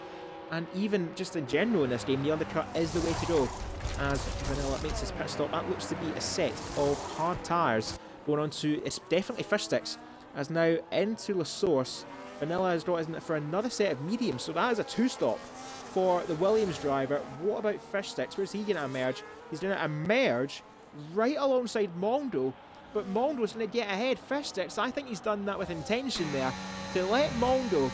and even just in general in this game, the undercut is the way to go. As Vanilla makes his pit stop, that looks to be a set of hard tyres going on to, it's definitely Fish Sticks, as now into La Source. Vanilla has got, isn't it, for another set of mediums, so that is a 2-stop for the Williams driver. What about Fish Sticks? Where's he going to emerge? He's going to emerge right alongside Mondo, but Mondo's going to get ahead. Fish Sticks, I think he's done that with intention there, to let Mondo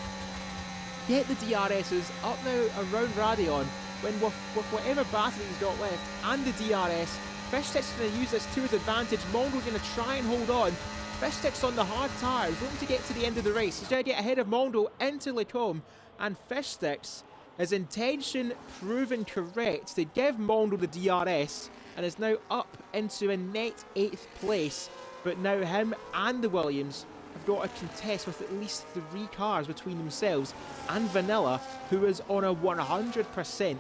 get the DRSs up now around Radion, when with whatever battery he's got left and the DRS, Fish Sticks is going to use this to his advantage. Mondo going to try and hold on. Fish Sticks on the hard tyres, looking to get to the end of the race. He's going to get ahead of Mondo into Lecombe, and Fish Sticks, his intention proven correct to give Mondo the DRS, and is now up into a net 8th place. But now him and the Williams have got to contest with at least 3 cars between themselves and Vanilla, who is on a 100%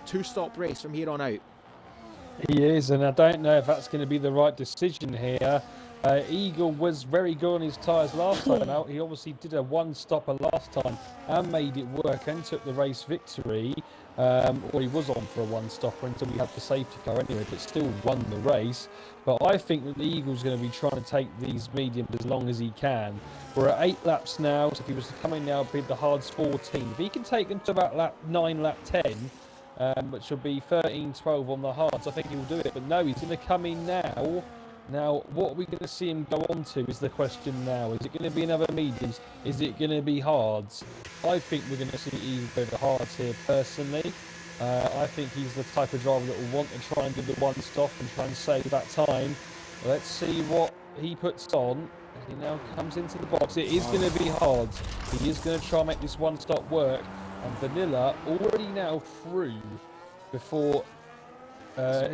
2-stop race from here on out. He is, and I don't know if that's going to be the right decision here. Eagle was very good on his tyres last time out. He obviously did a 1-stopper last time and made it work and took the race victory. Or he was on for a 1-stopper until he had the safety car anyway, but still won the race. But I think that the Eagle's going to be trying to take these mediums as long as he can. We're at 8 laps now, so if he was to come in now, bid the hards 14. If he can take them to about lap 9, lap 10, which will be 13, 12 on the hards, I think he'll do it. But no, he's going to come in now. Now, what are we going to see him go on to is the question now. Is it going to be another mediums? Is it going to be hards? I think we're going to see Eagle go to hards here, personally. I think he's the type of driver that will want to try and do the 1-stop and try and save that time. Let's see what he puts on. He now comes into the box. It is going to be hards. He is going to try and make this 1-stop work. And Vanilla already now through before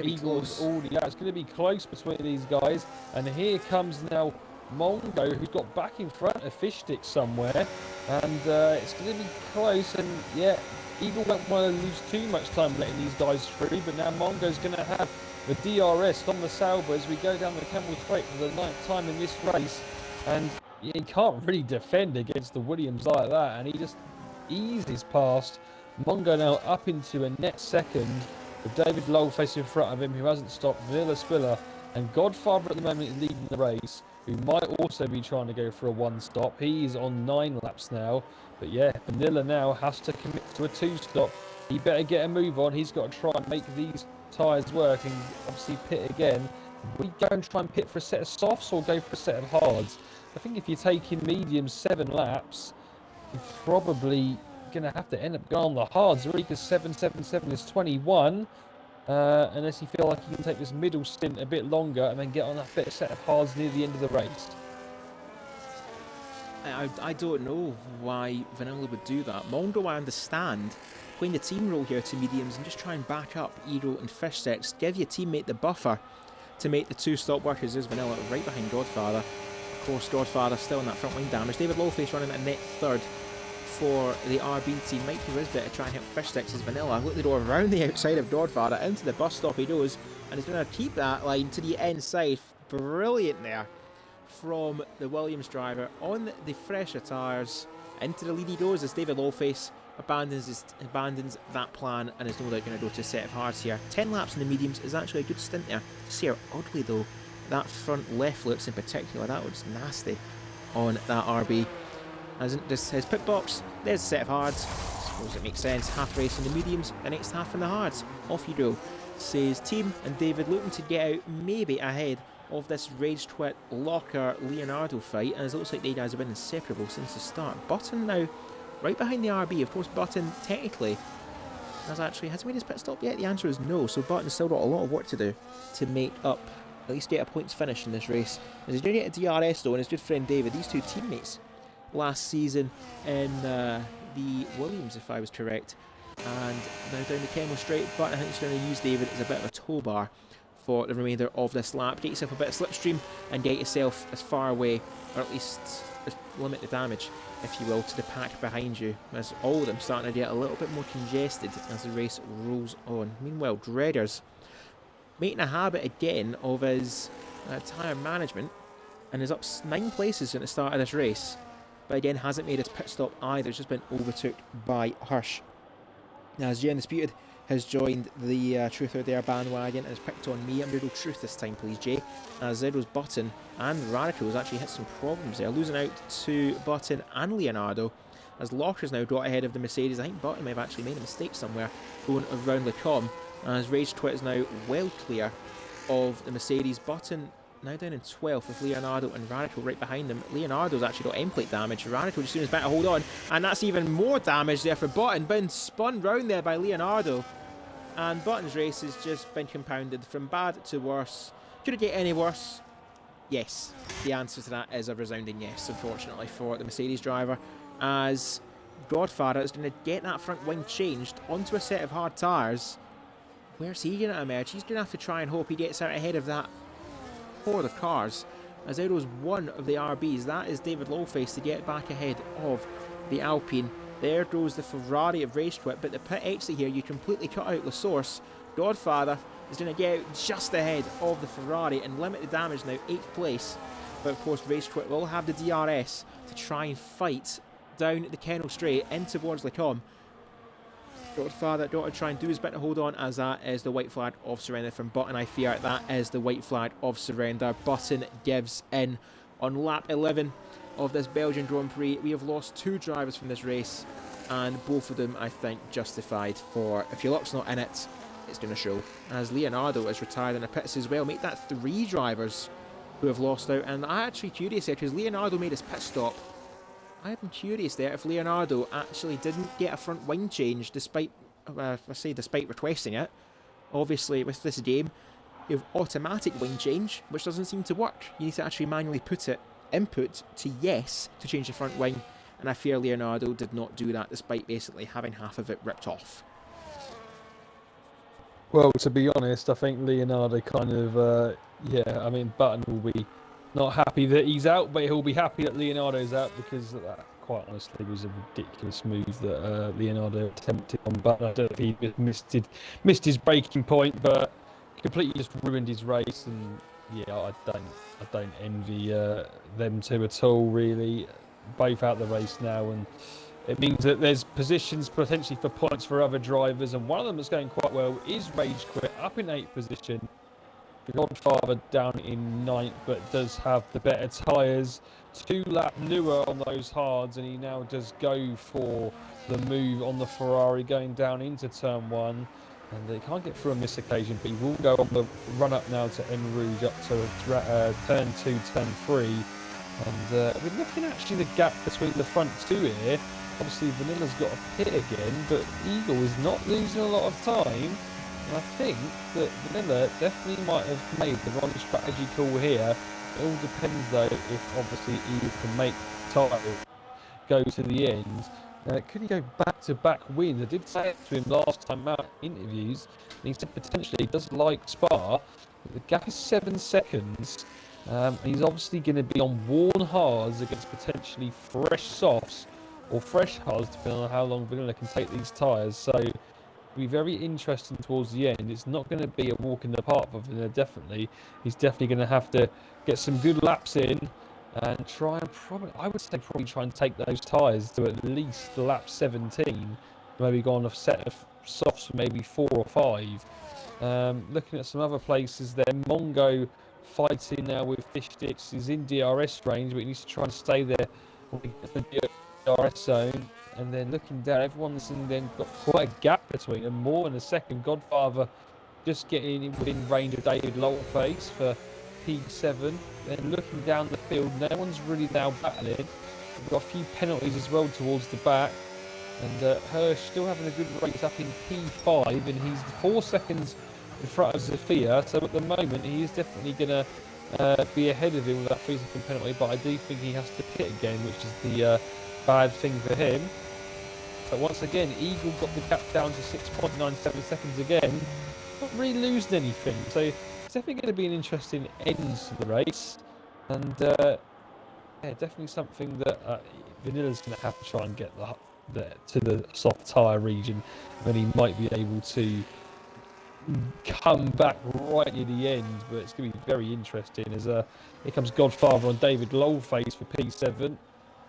Eagles already. Yeah, it's going to be close between these guys. And here comes now Mondo, who's got back in front of Fish Stick somewhere. And it's going to be close. And yeah, Eagle won't want to lose too much time letting these guys through. But now Mondo's going to have the DRS on the Sauber as we go down the Camel's Straight for the 9th time in this race. And he can't really defend against the Williams like that. And he just eases past Mongo now up into a net second, with David Longface in front of him, who hasn't stopped. Vanilla Spiller and Godfather at the moment is leading the race, who might also be trying to go for a one-stop. He's on 9 laps now, but yeah, Vanilla now has to commit to a 2-stop. He better get a move on. He's got to try and make these tyres work and obviously pit again. We go and try and pit for a set of softs or go for a set of hards. I think if you're taking mediums 7 laps, you're probably going to have to end up going on the hards, really, because 777 is 21. Unless you feel like you can take this middle stint a bit longer and then get on a better set of hards near the end of the race. I don't know why Vanilla would do that. Mondo, I understand, playing the team role here to mediums and just try and back up Eero and Fish Sticks, give your teammate the buffer to make the 2-stop work, as is Vanilla right behind Godfather. Of course, Godfather still in that front wing damage. David Lowface running at net third for the RB team. Mikey Risbit to try and help Fish Sticks as Vanilla look the door around the outside of Godfather into the bus stop he goes, and he's going to keep that line to the inside. Brilliant there from the Williams driver on the fresher tyres into the lead he goes as David Lowface abandons that plan and is no doubt going to go to a set of hards here. 10 laps in the mediums is actually a good stint there. See how oddly though that front left looks in particular. That looks nasty on that RB. As this his pit box, there's a set of hards. I suppose it makes sense. Half race in the mediums, the next half in the hards. Off you go. Says team and David looking to get out maybe ahead of this Rage Twit Locker Leonardo fight, as it looks like they guys have been inseparable since the start. Button now right behind the RB. Of course, Button technically has he made his pit stop yet? The answer is no. So Button's still got a lot of work to do to make up, at least get a points finish in this race. As he's going to get a DRS though, and his good friend David, these two teammates last season in the Williams, if I was correct. And now down the Kemmel straight, but I think he's going to use David as a bit of a tow bar for the remainder of this lap. Get yourself a bit of slipstream and get yourself as far away, or at least limit the damage, if you will, to the pack behind you, as all of them starting to get a little bit more congested as the race rolls on. Meanwhile, Dredders making a habit again of his tyre management and is up 9 places at the start of this race, but again hasn't made his pit stop either. It's just been overtook by Hirsch. Now, as Jay Undisputed has joined the Truth or Dare bandwagon and has picked on me, I'm going to go Truth this time, please, Jay. As Zero's Button and Radical has actually hit some problems there, losing out to Button and Leonardo, as Locker's now got ahead of the Mercedes. I think Button may have actually made a mistake somewhere going around Lecom, as Rage Twit is now well clear of the Mercedes. Button now down in 12th with Leonardo and Radical right behind them. Leonardo's actually got end plate damage. Radical just soon as better hold on, and that's even more damage there for Button, being spun round there by Leonardo. And Button's race has just been compounded from bad to worse. Could it get any worse? Yes. The answer to that is a resounding yes, unfortunately, for the Mercedes driver, as Godfather is going to get that front wing changed onto a set of hard tyres. Where's he going to emerge? He's going to have to try and hope he gets out ahead of that horde of cars, as there was one of the RBs. That is David Lowface to get back ahead of the Alpine. There goes the Ferrari of Rage Twit, but the pit exit here, you completely cut out the source. Godfather is going to get out just ahead of the Ferrari and limit the damage now, 8th place. But of course, Rage Twit will have the DRS to try and fight down the Kennel Straight in towards Lecom. Godfather got to try and do his bit to hold on, as that is the white flag of surrender from Button. I fear that is the white flag of surrender. Button gives in on lap 11 of this Belgian Grand Prix. We have lost 2 drivers from this race, and both of them, I think, justified. For if your luck's not in it, it's going to show. As Leonardo is retired in the pits as well, make that 3 drivers who have lost out. And I'm actually curious there, because Leonardo made his pit stop. I'm curious there if Leonardo actually didn't get a front wing change despite, despite requesting it. Obviously, with this game, you have automatic wing change, which doesn't seem to work. You need to actually manually input to yes to change the front wing, and I fear Leonardo did not do that despite basically having half of it ripped off. Well, to be honest, I think Leonardo kind of, I mean, Button will be not happy that he's out, but he'll be happy that Leonardo's out, because that, quite honestly, was a ridiculous move that Leonardo attempted on Button. I don't know if he just missed his breaking point, but completely just ruined his race. And yeah, I don't envy them two at all, really. Both out the race now, and It means that there's positions potentially for points for other drivers, and one of them that's going quite well is Rage Quit, up in 8th position. The Godfather down in 9th, but does have the better tyres. 2 lap newer on those hards, and he now does go for the move on the Ferrari going down into turn 1. And they can't get through on this occasion, but he will go on the run up now to En Rouge up to turn 2, turn 3. And we're looking actually the gap between the front two here. Obviously Vanilla's got a pit again, but Eagle is not losing a lot of time. And I think that Vanilla definitely might have made the wrong strategy call here. It all depends though if obviously Eagle can make time go to the end. Could he go back-to-back wins? I did say it to him last time out in interviews, and he said potentially he does like Spa. The gap is 7 seconds. He's obviously going to be on worn hards against potentially fresh softs or fresh hards, depending on how long Vanilla can take these tyres. So it'll be very interesting towards the end. It's not going to be a walk in the park for Vanilla, definitely. He's definitely going to have to get some good laps in and try and probably try and take those tyres to at least lap 17. Maybe go on a set of softs for maybe 4 or 5. Looking at some other places there, Mongo fighting now with Fish Sticks is in DRS range, but he needs to try and stay there when he gets the DRS zone. And then looking down, everyone's then got quite a gap between them, more in a second. Godfather just getting within range of David Lowellface for P7. Then looking down the field, no one's really now battling. We've got a few penalties as well towards the back. And Hirsch still having a good race up in P5, and he's 4 seconds in front of Zafia. So at the moment, he is definitely going to be ahead of him with that 3-second penalty. But I do think he has to pit again, which is the bad thing for him. But once again, Eagle got the gap down to 6.97 seconds again. Not really losing anything. So it's definitely going to be an interesting end to the race. And yeah, definitely something that Vanilla's going to have to try and get to the soft tyre region. Then he might be able to come back right near the end. But it's going to be very interesting as here comes Godfather on David Lowellface for P7.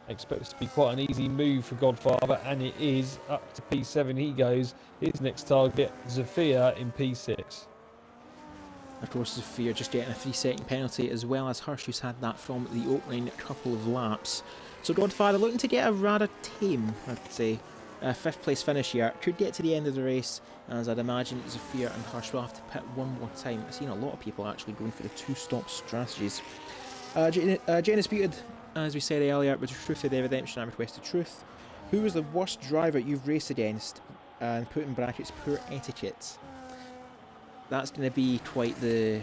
I expect this to be quite an easy move for Godfather, and it is. Up to P7 he goes. His next target, Zafia in P6. Of course, Zafia just getting a 3-second penalty, as well as Hirsch, who's had that from the opening couple of laps. So Godfather looking to get a rather tame, I'd say, 5th place finish here. Could get to the end of the race, as I'd imagine Zafia and Hirsch will have to pit one more time. I've seen a lot of people actually going for the 2-stop strategies. Jen disputed, as we said earlier, with the Truth of the Redemption, I requested Truth. Who was the worst driver you've raced against, and put in brackets poor etiquette? That's going to be quite the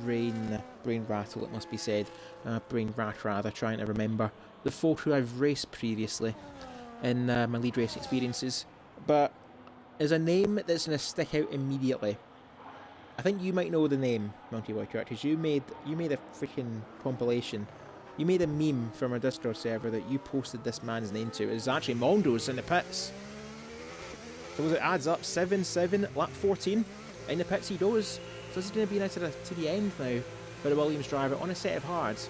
brain rattle, it must be said. Brain rack rather, trying to remember the folk who I've raced previously in my lead racing experiences. But there's a name that's going to stick out immediately. I think you might know the name, Monkey Boy Kurt, because you made a freaking compilation. You made a meme from our Discord server that you posted this man's name to. It's actually Mondo's in the pits. So as it adds up, 7-7, lap 14, in the pits he goes. So this is going to be now to the end now for the Williams driver on a set of hards.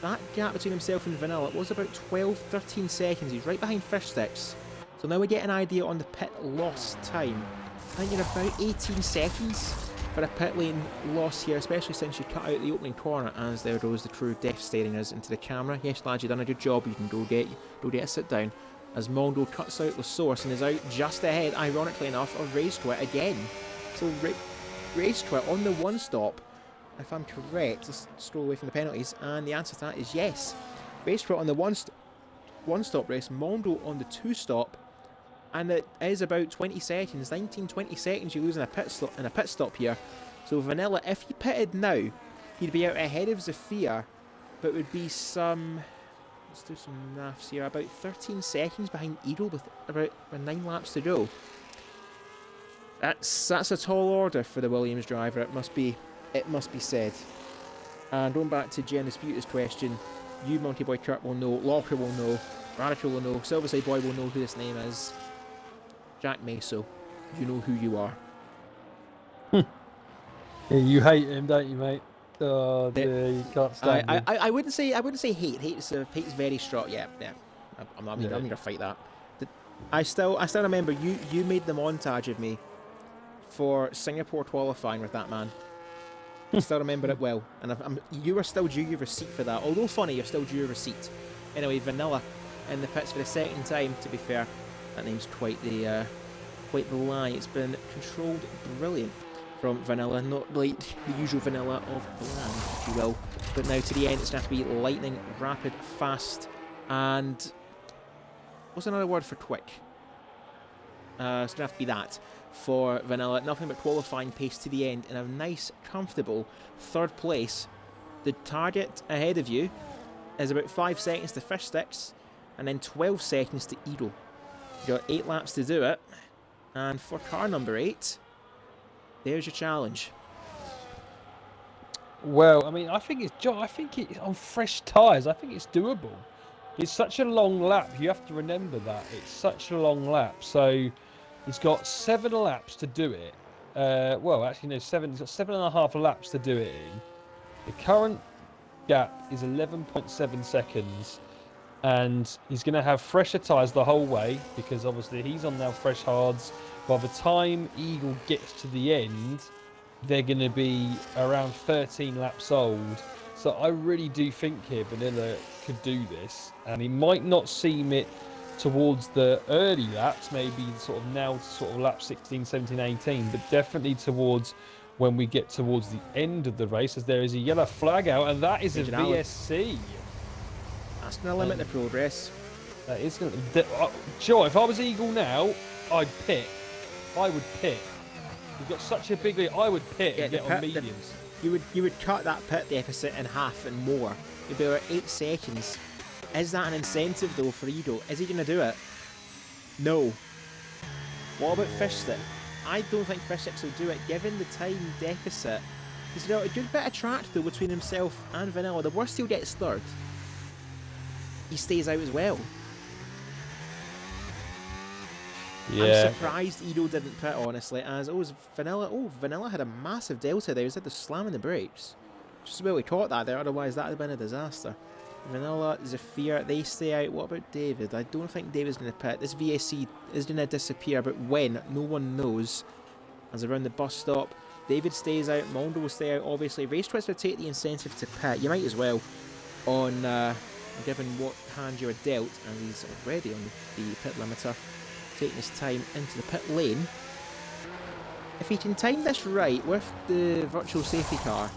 That gap between himself and Vanilla was about 12-13 seconds. He's right behind Fish Sticks. So now we get an idea on the pit loss time. I think you're about 18 seconds for a pit lane loss here, especially since you cut out the opening corner, as there goes the crew death staring us into the camera. Yes, lads, you've done a good job. You can go get a sit down. As Mondo cuts out the source and is out just ahead, ironically enough, of Rage Quit again. So Rage Quit on the 1-stop, if I'm correct. Let's scroll away from the penalties, and the answer to that is yes. Rage Quit on the 1-stop race, Mondo on the 2-stop, and it is about 20 seconds, 19-20 seconds you lose in a pit stop here. So Vanilla, if he pitted now, he'd be out ahead of Zafia, but would be some, let's do some maths here, about 13 seconds behind Eagle with about 9 laps to go. That's a tall order for the Williams driver, it must be said. And going back to Jen Disputa's question, you, Monkey Boy Kurt, will know, Locker will know, Radical will know, Silverside Boy will know who this name is. Jack Meso, you know who you are. Yeah, you hate him, don't you, mate? Oh dear, you can't stand him. I wouldn't say hate. Hate's very strong. Yeah. I'm not going to fight that. I still remember you made the montage of me for Singapore qualifying with that man. I still remember it well, and you were still due your receipt for that. Although funny, you're still due your receipt. Anyway, Vanilla in the pits for the second time. To be fair, that name's quite the lie. It's been controlled brilliant from Vanilla, not like the usual Vanilla of bland, if you will. But now to the end, it's going to have to be lightning, rapid, fast, and what's another word for quick? It's going to have to be that for Vanilla. Nothing but qualifying pace to the end in a nice, comfortable third place. The target ahead of you is about 5 seconds to Fish Sticks and then 12 seconds to Eagle. You've got 8 laps to do it. And for car number 8, there's your challenge. Well, I mean, I think it's on fresh tyres. I think it's doable. It's such a long lap. You have to remember that it's such a long lap. So he's got 7 laps to do it. Well, actually, no, 7. He's got 7.5 laps to do it in. The current gap is 11.7 seconds, and he's going to have fresher tyres the whole way because obviously he's on now fresh hards. By the time Eagle gets to the end, they're going to be around 13 laps old. So I really do think here Vanilla could do this, and he might not seem it towards the early laps, maybe sort of now sort of lap 16, 17, 18, but definitely towards when we get towards the end of the race, as there is a yellow flag out, and that is a VSC. That's going to limit the progress. That is going to... Sure, if I was Eagle now, I'd pit. I would pit. You've got such a big lead. I would pit and get on mediums. You would cut that pit deficit in half and more. You'd be about 8 seconds. Is that an incentive though for Eagle? Is he going to do it? No. What about Fish Stick? I don't think Fish Sticks will do it given the time deficit. He's got a good bit of track though between himself and Vanilla. The worst he'll get is third. He stays out as well. Yeah. I'm surprised Edo didn't pit, honestly, as Vanilla had a massive delta there. He had to slam in the brakes. Just about we caught that there, otherwise that would have been a disaster. Vanilla, Zafir, they stay out. What about David? I don't think David's going to pit. This VSC is going to disappear, but when? No one knows. As around the bus stop, David stays out, Mondo will stay out, obviously. Race Twits will take the incentive to pit. You might as well, on given what hand you were dealt, and he's already on the pit limiter, taking his time into the pit lane. If he can time this right with the virtual safety car,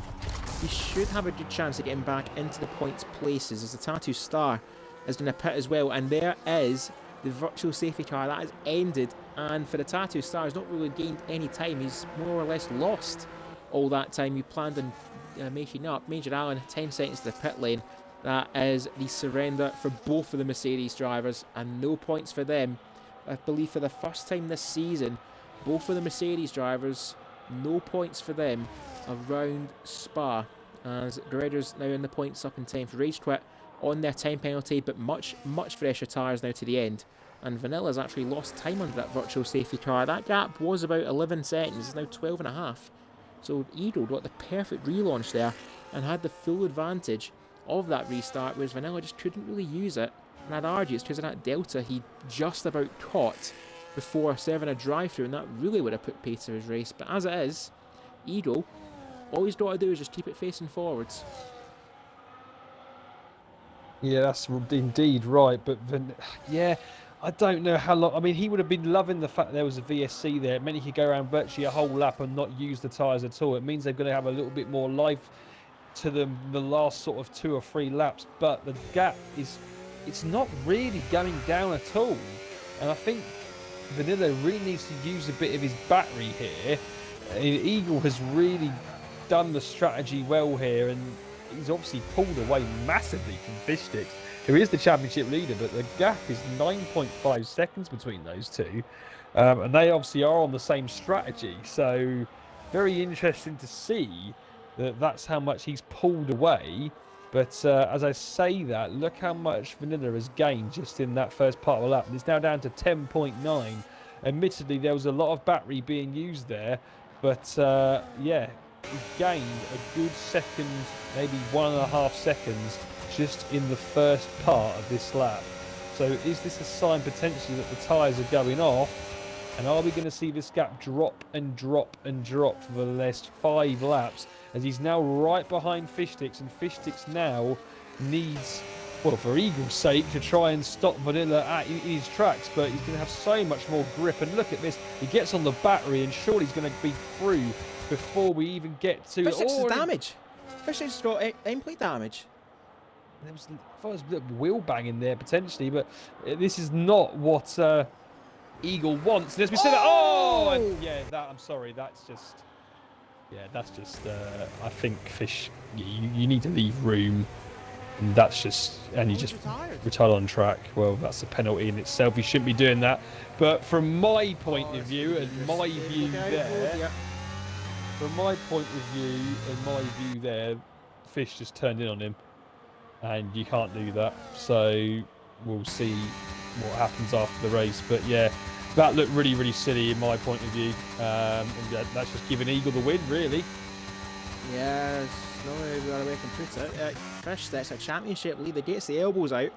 he should have a good chance of getting back into the points places, as the Tattoo Star is going to pit as well. And there is the virtual safety car that has ended, and for the Tattoo Star, he's not really gained any time. He's more or less lost all that time you planned on making up. Major Allen, 10 seconds to the pit lane. That is the surrender for both of the Mercedes drivers, and no points for them. I believe for the first time this season, both of the Mercedes drivers, no points for them around Spa, as Guerrero's now in the points up in time for Rage Quit on their time penalty, but much fresher tyres now to the end. And Vanilla's actually lost time under that virtual safety car. That gap was about 11 seconds, it's now 12.5. So Edo got the perfect relaunch there and had the full advantage of that restart, whereas Vanilla just couldn't really use it. And I'd argue it's because of that delta he just about caught before serving a drive-through, and that really would have put pace to his race. But as it is, Edo, all he's got to do is just keep it facing forwards. Yeah, that's indeed right. But yeah, I don't know how long. I mean, he would have been loving the fact there was a VSC there. It meant he could go around virtually a whole lap and not use the tyres at all. It means they're going to have a little bit more life to them the last sort of 2 or 3 laps. But the gap it's not really going down at all. And I think Vanilla really needs to use a bit of his battery here. Eagle has really done the strategy well here, and he's obviously pulled away massively from Fish Sticks, who is the championship leader, but the gap is 9.5 seconds between those two. And they obviously are on the same strategy. So very interesting to see that that's how much he's pulled away. But as I say that, look how much Vanilla has gained just in that first part of the lap. It's now down to 10.9. Admittedly, there was a lot of battery being used there. But yeah, he gained a good second, maybe 1.5 seconds, just in the first part of this lap. So is this a sign potentially that the tyres are going off? And are we going to see this gap drop and drop and drop for the last 5 laps? As he's now right behind Fishsticks, and Fishsticks now needs, well, for Eagle's sake, to try and stop Vanilla in his tracks. But he's going to have so much more grip. And look at this. He gets on the battery, and surely he's going to be through before we even get to... Fishsticks' damage. Fishsticks got end-plate damage. There was a little wheel bang in there potentially, but this is not what Eagle wants. And as we said, and yeah, I'm sorry, that's just, I think Fish, you need to leave room, and that's just, and you just retired on track. Well, that's a penalty in itself. You shouldn't be doing that. But from my point of view, and my view there, from my point of view and my view there, Fish just turned in on him. And you can't do that, so we'll see what happens after the race. But yeah, that looked really, really silly in my point of view. And that's just giving Eagle the win, really. Yeah, there's no other way I can put it. Fish, that's a championship lead. It gets the elbows out,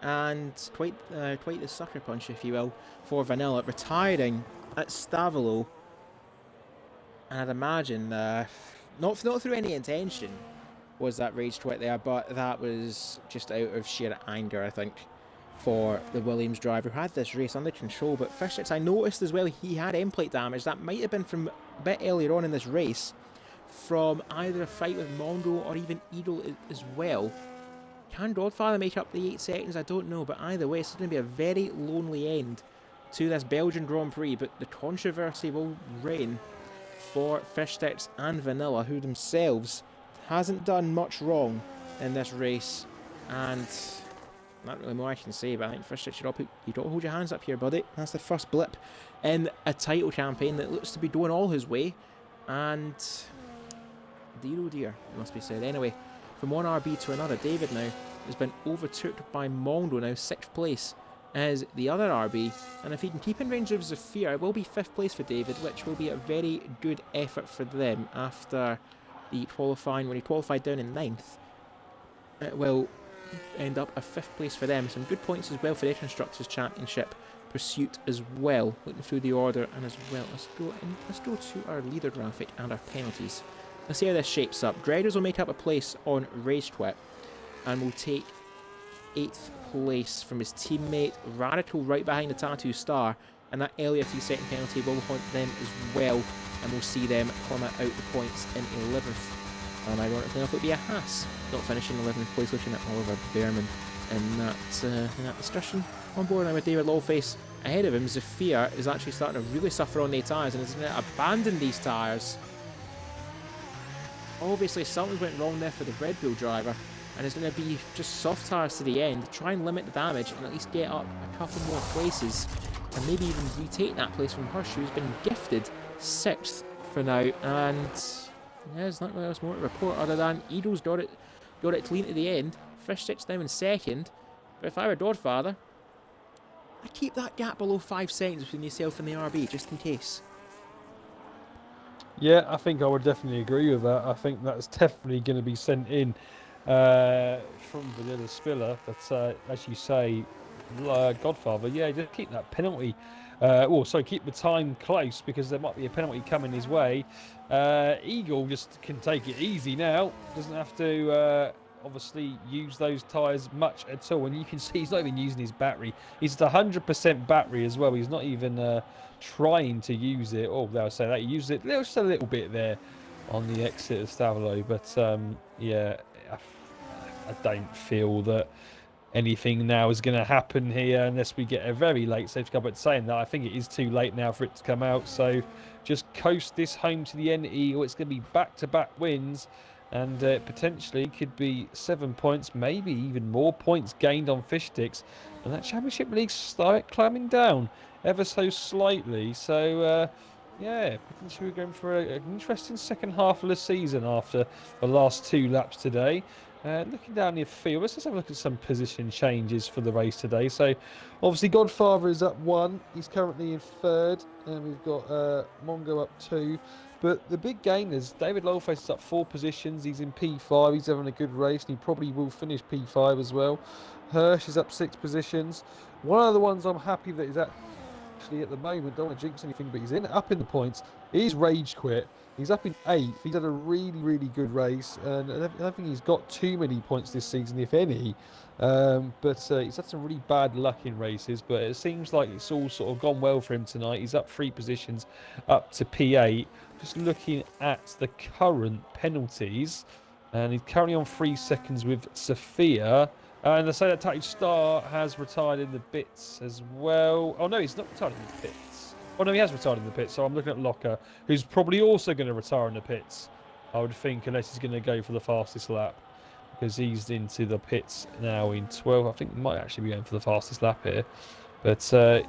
and quite the sucker punch, if you will, for Vanilla, retiring at Stavelot. And I'd imagine, not through any intention, was that rage twit there, but that was just out of sheer anger, I think, for the Williams driver who had this race under control. But Fishsticks, I noticed as well, he had end plate damage. That might have been from a bit earlier on in this race, from either a fight with Mondo or even Eagle as well. Can Godfather make up the 8 seconds? I don't know, but either way, it's going to be a very lonely end to this Belgian Grand Prix, but the controversy will reign for Fishsticks and Vanilla, who themselves hasn't done much wrong in this race, and not really more I can say, but I think Fishsticks, you don't hold your hands up here, buddy. That's the first blip in a title campaign that looks to be going all his way, and dear oh dear, it must be said. Anyway, from one RB to another, David now has been overtook by Mondo, now 6th place as the other RB, and if he can keep in range of Zafir, it will be 5th place for David, which will be a very good effort for them after the qualifying, when he qualified down in 9th. It will end up a 5th place for them. Some good points as well for their Constructors' Championship pursuit as well. Looking through the order, and as well, let's go to our leader graphic and our penalties. Let's see how this shapes up. Dreaders will make up a place on Rage Twit, and will take 8th place from his teammate Radical right behind the Tattoo Star, and that earlier 3-second penalty will haunt them as well, and we'll see them plummet out the points in 11th. And ironically enough, it'll be a Haas not finishing 11th place, looking at Oliver Behrman in that discussion. On board now with David Lawface ahead of him. Zafir is actually starting to really suffer on the tyres and is going to abandon these tyres. Obviously something's went wrong there for the Red Bull driver, and it's going to be just soft tyres to the end, try and limit the damage and at least get up a couple more places, and maybe even retake that place from Hirsch, who's been gifted 6th for now. And yeah, there's not really else more to report other than Eagles got it clean to the end. Fishsticks now in 2nd, but if I were Godfather, I'd keep that gap below 5 seconds between yourself and the RB, just in case. Yeah, I think I would definitely agree with that. I think that's definitely going to be sent in from Vanilla Spiller. But as you say, Godfather, yeah, just keep that penalty. Keep the time close, because there might be a penalty coming his way. Eagle just can take it easy now. Doesn't have to obviously use those tyres much at all. And you can see he's not even using his battery. He's at 100% battery as well. He's not even trying to use it. Oh, they'll say that he used it just a little bit there on the exit of Stavelot. But yeah, I don't feel that anything now is going to happen here unless we get a very late safety car. But saying that, I think it is too late now for it to come out. So just coast this home to the end, Eagle. It's going to be back-to-back wins, and potentially could be 7 points, maybe even more points gained on Fishsticks. And that Championship League's start climbing down ever so slightly. So yeah, potentially we're going for an interesting second half of the season after the last 2 laps today. Looking down the field, let's just have a look at some position changes for the race today. So obviously Godfather is up 1, he's currently in 3rd, and we've got Mongo up 2, But the big gainers, David Lowface is up 4 positions. He's in P5. He's having a good race, and he probably will finish P5 as well. Hirsch is up 6 positions. One of the ones I'm happy that is actually at the moment, don't want to jinx anything, but he's up in the points. He's Rage Quit. He's up in 8th. He's had a really, really good race, and I don't think he's got too many points this season, if any. But he's had some really bad luck in races, but it seems like it's all sort of gone well for him tonight. He's up 3 positions, up to P8. Just looking at the current penalties, and he's currently on 3 seconds with Sophia. And I say that Tati Star has retired in the bits as well. Oh no, he's not retired in the pits. Oh no, he has retired in the pits. So I'm looking at Locker, who's probably also going to retire in the pits, I would think, unless he's going to go for the fastest lap, because he's into the pits now in 12. I think he might actually be going for the fastest lap here. But then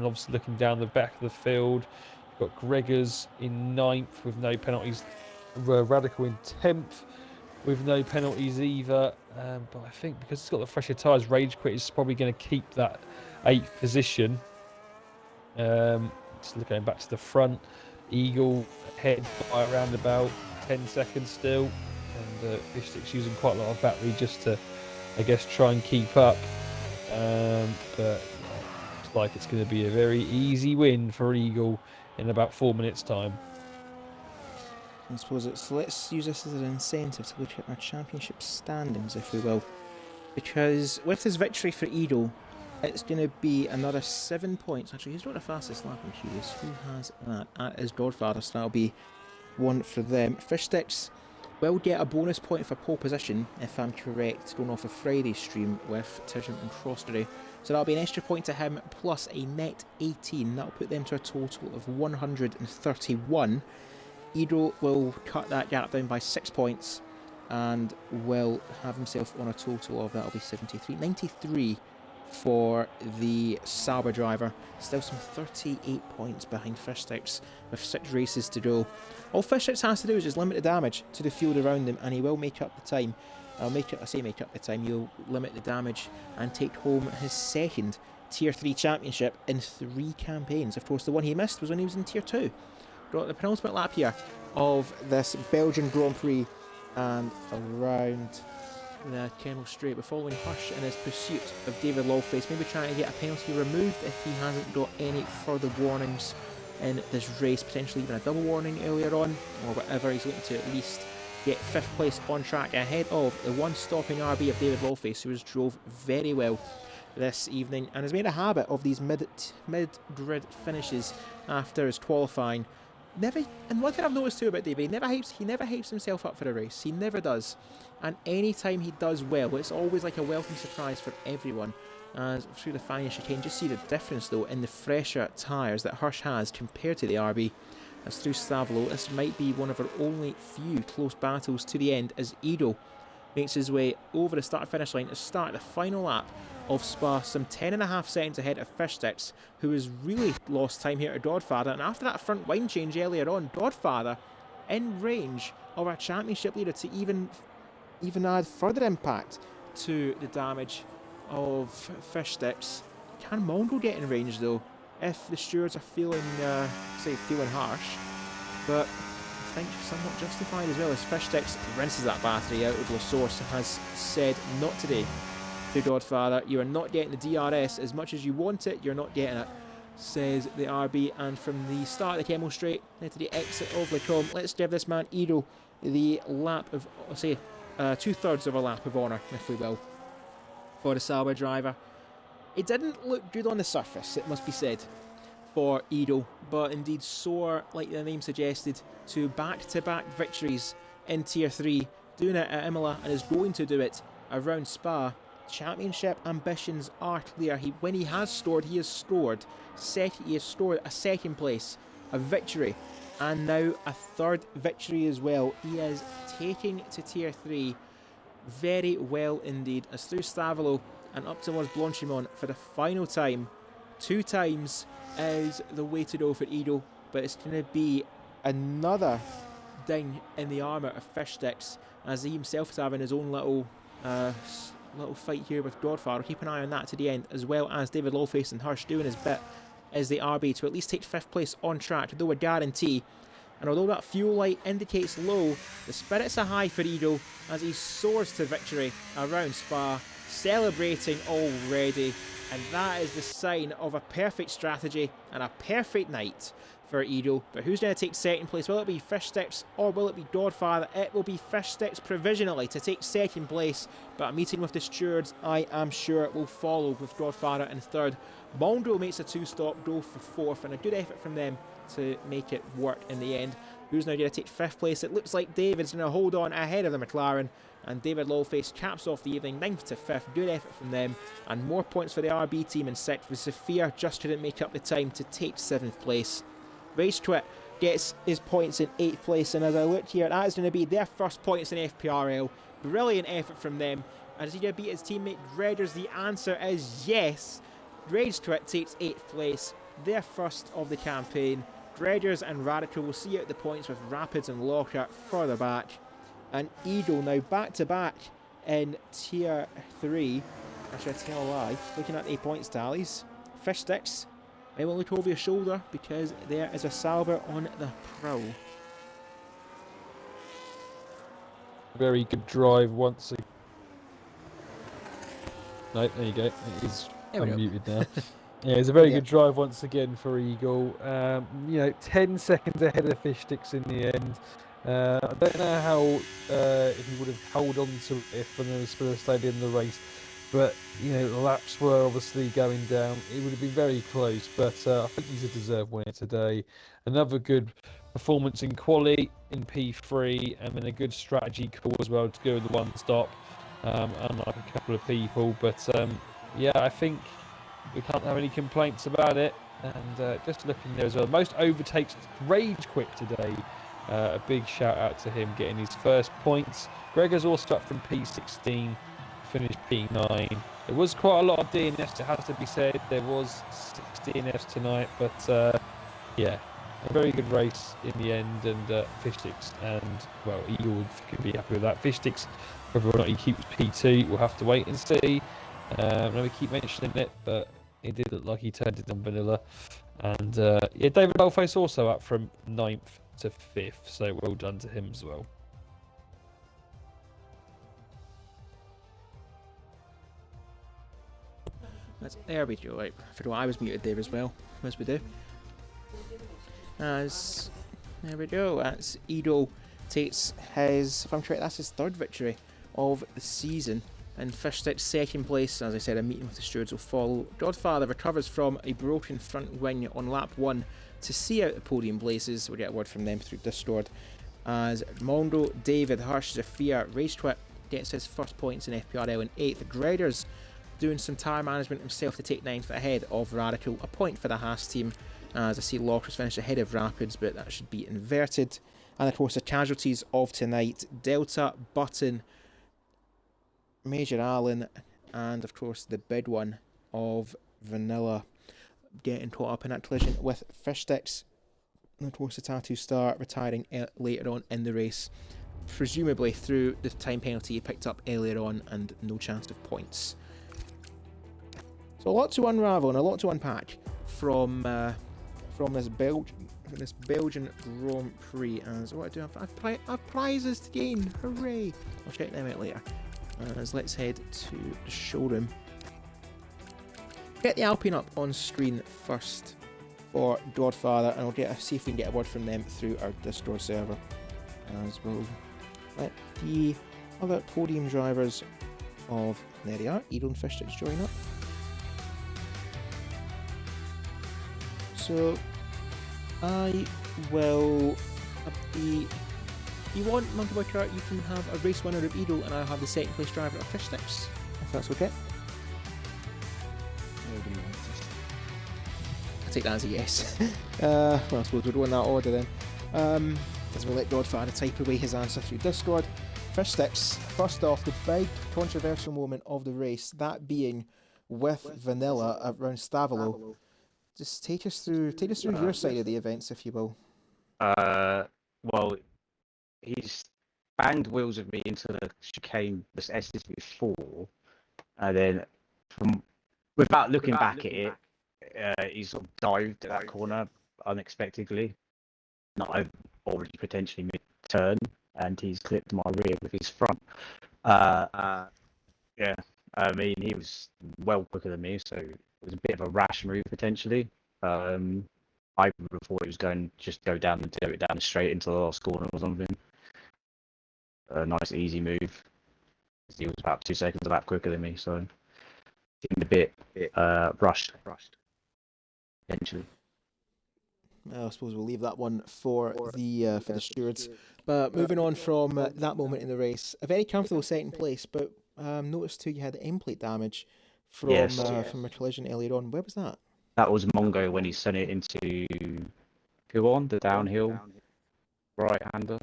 obviously looking down the back of the field, you've got Gregors in 9th with no penalties, Radical in 10th with no penalties either. But I think because it's got the fresher tyres, Rage Quit is probably going to keep that 8th position. Just going back to the front, Eagle ahead by around about 10 seconds still, and Fish Stick's using quite a lot of battery just to, I guess, try and keep up. But looks like it's going to be a very easy win for Eagle in about 4 minutes' time. I suppose let's use this as an incentive to look at our championship standings, if we will. Because with this victory for Edo, it's going to be another 7 points. Actually, who's got the fastest lap? I'm curious. Who has that? That is Godfather, so that'll be one for them. Fish Sticks will get a bonus point for pole position, if I'm correct, going off a Friday stream with Tirsham and Cross today. So that'll be an extra point to him, plus a net 18. That'll put them to a total of 131. Edo will cut that gap down by 6 points and will have himself on a total of, that'll be 73, 93 for the Sauber driver. Still some 38 points behind Fish Sticks with 6 races to go. All Fish Sticks has to do is just limit the damage to the field around him, and he will make up the time. Make up the time, he'll limit the damage and take home his second Tier 3 championship in 3 campaigns. Of course, the one he missed was when he was in Tier 2. Got the penultimate lap here of this Belgian Grand Prix, and around the Kemmel Straight, we're following Hush in his pursuit of David Lawface, maybe trying to get a penalty removed if he hasn't got any further warnings in this race, potentially even a double warning earlier on, or whatever. He's looking to at least get 5th place on track ahead of the one stopping RB of David Lawface, who has drove very well this evening and has made a habit of these mid-grid finishes after his qualifying. And one thing I've noticed too about David, he never hypes himself up for a race. He never does. And any time he does well, it's always like a welcome surprise for everyone. As through the final chicane, just see the difference though in the fresher tyres that Hirsch has compared to the RB. As through Stavolo, this might be one of our only few close battles to the end, as Edo makes his way over the start-finish line to start the final lap of Spa, some 10.5 seconds ahead of Fish Sticks, who has really lost time here to Godfather. And after that front wind change earlier on, Godfather in range of our championship leader to even add further impact to the damage of Fish Sticks. Can Mongo get in range though, if the stewards are feeling harsh? But I think somewhat justified as well, as Fish Sticks rinses that battery out of La Source, has said not today to Godfather. You are not getting the DRS as much as you want it, you're not getting it, says the RB. And from the start of the Kemmel Straight to the exit of Lecombe, let's give this man Edo the lap of, say, 2/3 of a lap of honour, if we will, for the Sauber driver. It didn't look good on the surface, it must be said, for Edo, but indeed soar, like the name suggested, to back-to-back victories in Tier 3, doing it at Imola, and is going to do it around Spa. Championship ambitions are clear. When he has scored, he has scored. He has scored a 2nd place, a victory, and now a 3rd victory as well. He is taking to Tier 3 very well indeed, as through Stavolo and up towards Blanchimont for the final time. 2 times is the way to go for Edo, but it's going to be another ding in the armour of Fish Sticks, as he himself is having his own little fight here with Godfather. Keep an eye on that to the end, as well as David Lawface and Hirsch doing his bit as the RB to at least take 5th place on track, though a guarantee, and although that fuel light indicates low, the spirits are high for Edo as he soars to victory around Spa, celebrating already, and that is the sign of a perfect strategy and a perfect night for Edo. But who's going to take second place? Will it be Fish Sticks or will it be Dodfather? It will be Fish Sticks provisionally to take second place, but a meeting with the stewards, I am sure, will follow with Dodfather in third. Mondo makes a two-stop go for fourth, and a good effort from them to make it work in the end. Who's now going to take fifth place? It looks like David's going to hold on ahead of the McLaren, and David Lawface caps off the evening, 9th to 5th. Good effort from them, and more points for the RB team in 6th, with Zafir just couldn't make up the time to take 7th place. Race Twit gets his points in 8th place, and as I look here, that is going to be their first points in FPRL. Brilliant effort from them. And is he going to beat his teammate Dreaders? The answer is yes. Rage Twit takes 8th place, their first of the campaign. Dreaders and Radical will see out the points with Rapids and Lockhart further back. And Edo now back to back in Tier 3. I should tell a lie. Looking at the points tallies. Fish Sticks, I will look over your shoulder because there is a Salber on the prowl. Very good drive once again. No, there you go. It is unmuted now. Yeah, it's a very good drive once again for Eagle. 10 seconds ahead of Fish Sticks in the end. I don't know how if he would have held on to it if Vanilla Spiller stayed in the race, but the laps were obviously going down. It would have been very close, but I think he's a deserved winner today. Another good performance in quali in P3, and then a good strategy call as well to go with the one stop, unlike a couple of people. But I think we can't have any complaints about it. And just looking there as well, most overtakes Rage Quick today. A big shout out to him getting his first points. Gregor's also up from P16, finished P9. There was quite a lot of DNFs, it has to be said. There was 6 DNFs tonight, but a very good race in the end. And Fish Sticks and, Eagle can be happy with that. Fish Sticks, whether or not he keeps P2, we'll have to wait and see. I know we keep mentioning it, but it did look like he turned it on Vanilla. And David Belface also up from 9th to 5th, so well done to him as well. There we go. Right, I forgot I was muted there as well, as we do. There we go. That's Edo takes his, if I'm correct, that's his 3rd victory of the season. And Fish Sticks 2nd place. As I said, a meeting with the stewards will follow. Godfather recovers from a broken front wing on lap 1 to see out the podium places. We'll get a word from them through Discord. As Mondo, David, Harsh, Zafir, Rage Twit gets his first points in FPRL in 8th. Dreaders doing some tyre management himself to take 9th ahead of Radical. A point for the Haas team. As I see, Lockers finished ahead of Rapids, but that should be inverted. And of course, the casualties of tonight: Delta, Button, Major Allen, and of course the big one of Vanilla getting caught up in that collision with Fish Sticks. And of course the Tattoo Star retiring later on in the race, presumably through the time penalty he picked up earlier on and no chance of points. So a lot to unravel and a lot to unpack from this Belgian Grand Prix. As what I do, I have prizes to gain. Hooray! I'll check them out later. As let's head to the showroom. Get the Alpine up on screen first for Godfather, and I'll see if we can get a word from them through our Discord server. As we'll let the other podium drivers of, there they are, Edo and Fish Sticks join up. So I will have the. If you want Monkey Boy Kart, you can have a race winner of Edo, and I'll have the 2nd place driver of Fish Sticks, if that's okay. Nobody wants this. I'll take that as a yes. Well, I suppose we'll go in that order then. As we'll let Godfather type away his answer through Discord. Fish Sticks, first off, the big controversial moment of the race, that being with Vanilla around Stavolo. Just take us through your side of the events, if you will. Well, he's banged wheels of me into the chicane this S's before, and then without looking back at it, he sort of dived at that corner unexpectedly. already potentially mid-turn, and he's clipped my rear with his front. Yeah, I mean, he was well quicker than me, so it was a bit of a rash move potentially. I would have thought he was going to just go down and do it down straight into the last corner or something. A nice easy move. He was about 2 seconds a lap quicker than me, so seemed a bit rushed potentially. I suppose we'll leave that one for the stewards. But moving on from that moment in the race, a very comfortable second place. But noticed too you had end plate damage from Yes. from a collision earlier on. Where was that? That was Mongo when he sent it into the downhill right-hander.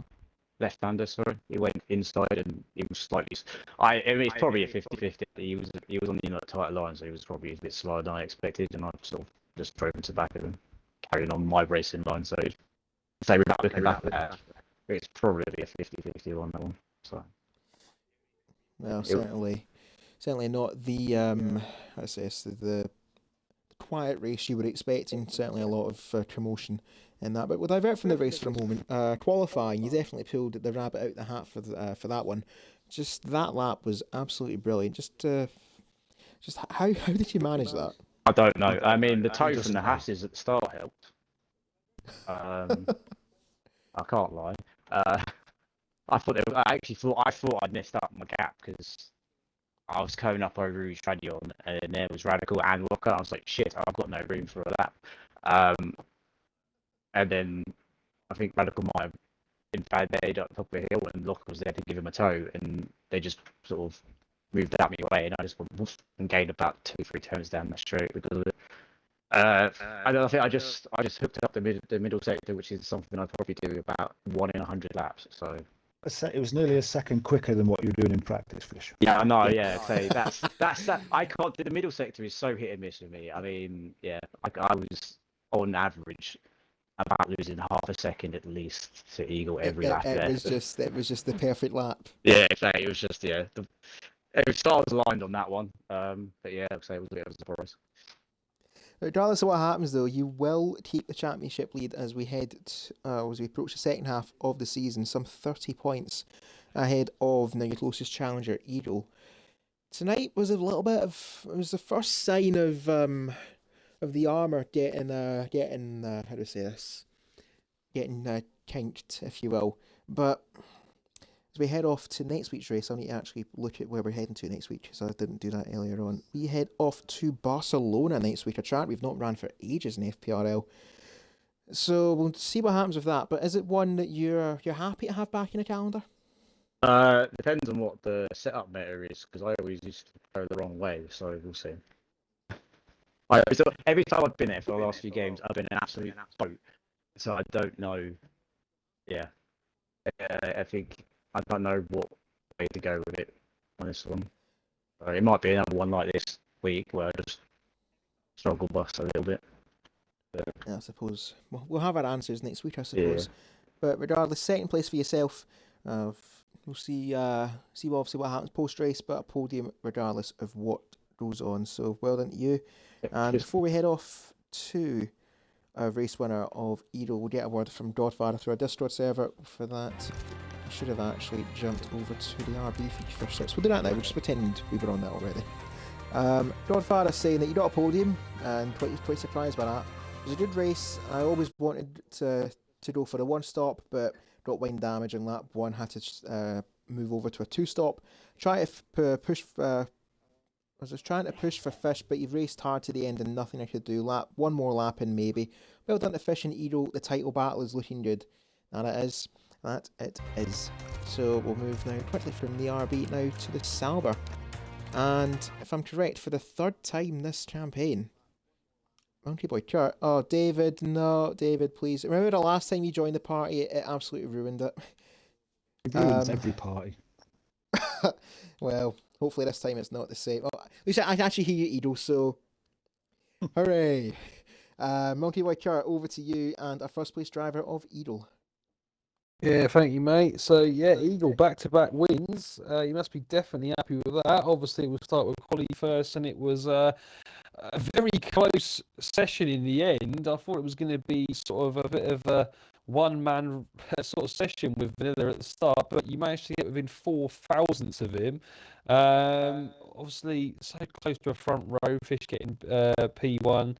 Left-hander, sorry. He went inside and he was slightly. I mean, it's probably a 50-50. He was on the tight line, so he was probably a bit slower than I expected, and I sort of just drove into the back of him, carrying on my racing line. So, without looking back at that, it's probably a 50-50 on that one. So, Well, certainly not the I say the quiet race you were expecting. Certainly a lot of commotion in that. But we'll divert from the race for a moment. Qualifying, you definitely pulled the rabbit out the hat for that one. Just that lap was absolutely brilliant. Just how did you manage that? I don't know. I mean, the toe from the Hasses at the start helped. I can't lie. I thought I'd messed up my gap because I was coming up over Rouge Radion and there was Radical and Walker. I was like, shit, I've got no room for a lap. And then I think Radical might have invaded up top of the hill and Walker was there to give him a tow, and they just sort of moved out my way, and I just went woof and gained about 2-3 turns down the straight because of it. And then I think I just hooked up the middle sector, which is something I probably do about 1 in 100 laps. So it was nearly a second quicker than what you were doing in practice, Fish. yeah, I know. Yeah, so that's that. I can't. The middle sector is so hit and miss with me. I mean, yeah, I was on average about losing half a second at least to Eagle every lap. It was just the perfect lap. Yeah, exactly. It was just every stars aligned on that one. But yeah, I'd say it was a bit of a surprise. Regardless of what happens, though, you will keep the championship lead as we as we approach the second half of the season, some 30 points ahead of now your closest challenger, Eagle. Tonight was it was the first sign of the armour getting how do I say this? Getting kinked, if you will. But as we head off to next week's race, I need to actually look at where we're heading to next week, so I didn't do that earlier on. We head off to Barcelona next week, a track we've not ran for ages in FPRL. So we'll see what happens with that. But is it one that you're happy to have back in the calendar? Depends on what the setup meta is, because I always used to go the wrong way, so we'll see. So every time I've been there for the last few games, I've been an absolute boat. So I don't know. Yeah, I think I don't know what way to go with it on this one. It might be another one like this week where I just struggle bust a little bit. But Yeah, I suppose we'll have our answers next week, I suppose. Yeah. But regardless, second place for yourself. We'll see obviously what happens post race, but a podium regardless of what goes on. So well done to you. And before we head off to a race winner of Eagle, we'll get a word from Godfather through our Discord server. For that, I should have actually jumped over to the RB for your first six. We'll do that now. We'll just pretend we were on that already. Godfather saying that you got a podium, and quite surprised by that. It was a good race. I always wanted to go for the one stop, but got wind damage in lap one. Had to move over to a two stop. I was just trying to push for Fish, but you've raced hard to the end and nothing I could do. One more lap in maybe. Well done to Fish and Eagle. The title battle is looking good. And that it is. So we'll move now quickly from the RB now to the Sauber. And if I'm correct, for the third time this campaign, Monkey Boy Kurt. Oh, David, no, David, please. Remember the last time you joined the party? It absolutely ruined it. It ruins every party. Well, hopefully this time it's not the same. Oh, at least I can actually hear you, Eagle, so hooray. Monkey Boy Kurt, over to you and our first place driver of Eagle. Yeah, thank you, mate. So, yeah, Eagle back-to-back wins. You must be definitely happy with that. Obviously, we'll start with quali first, and it was a very close session in the end. I thought it was going to be sort of a bit of a one-man sort of session with Vanilla at the start, but you managed to get within 4 thousandths of him. Obviously, so close to a front row, Fish getting P1.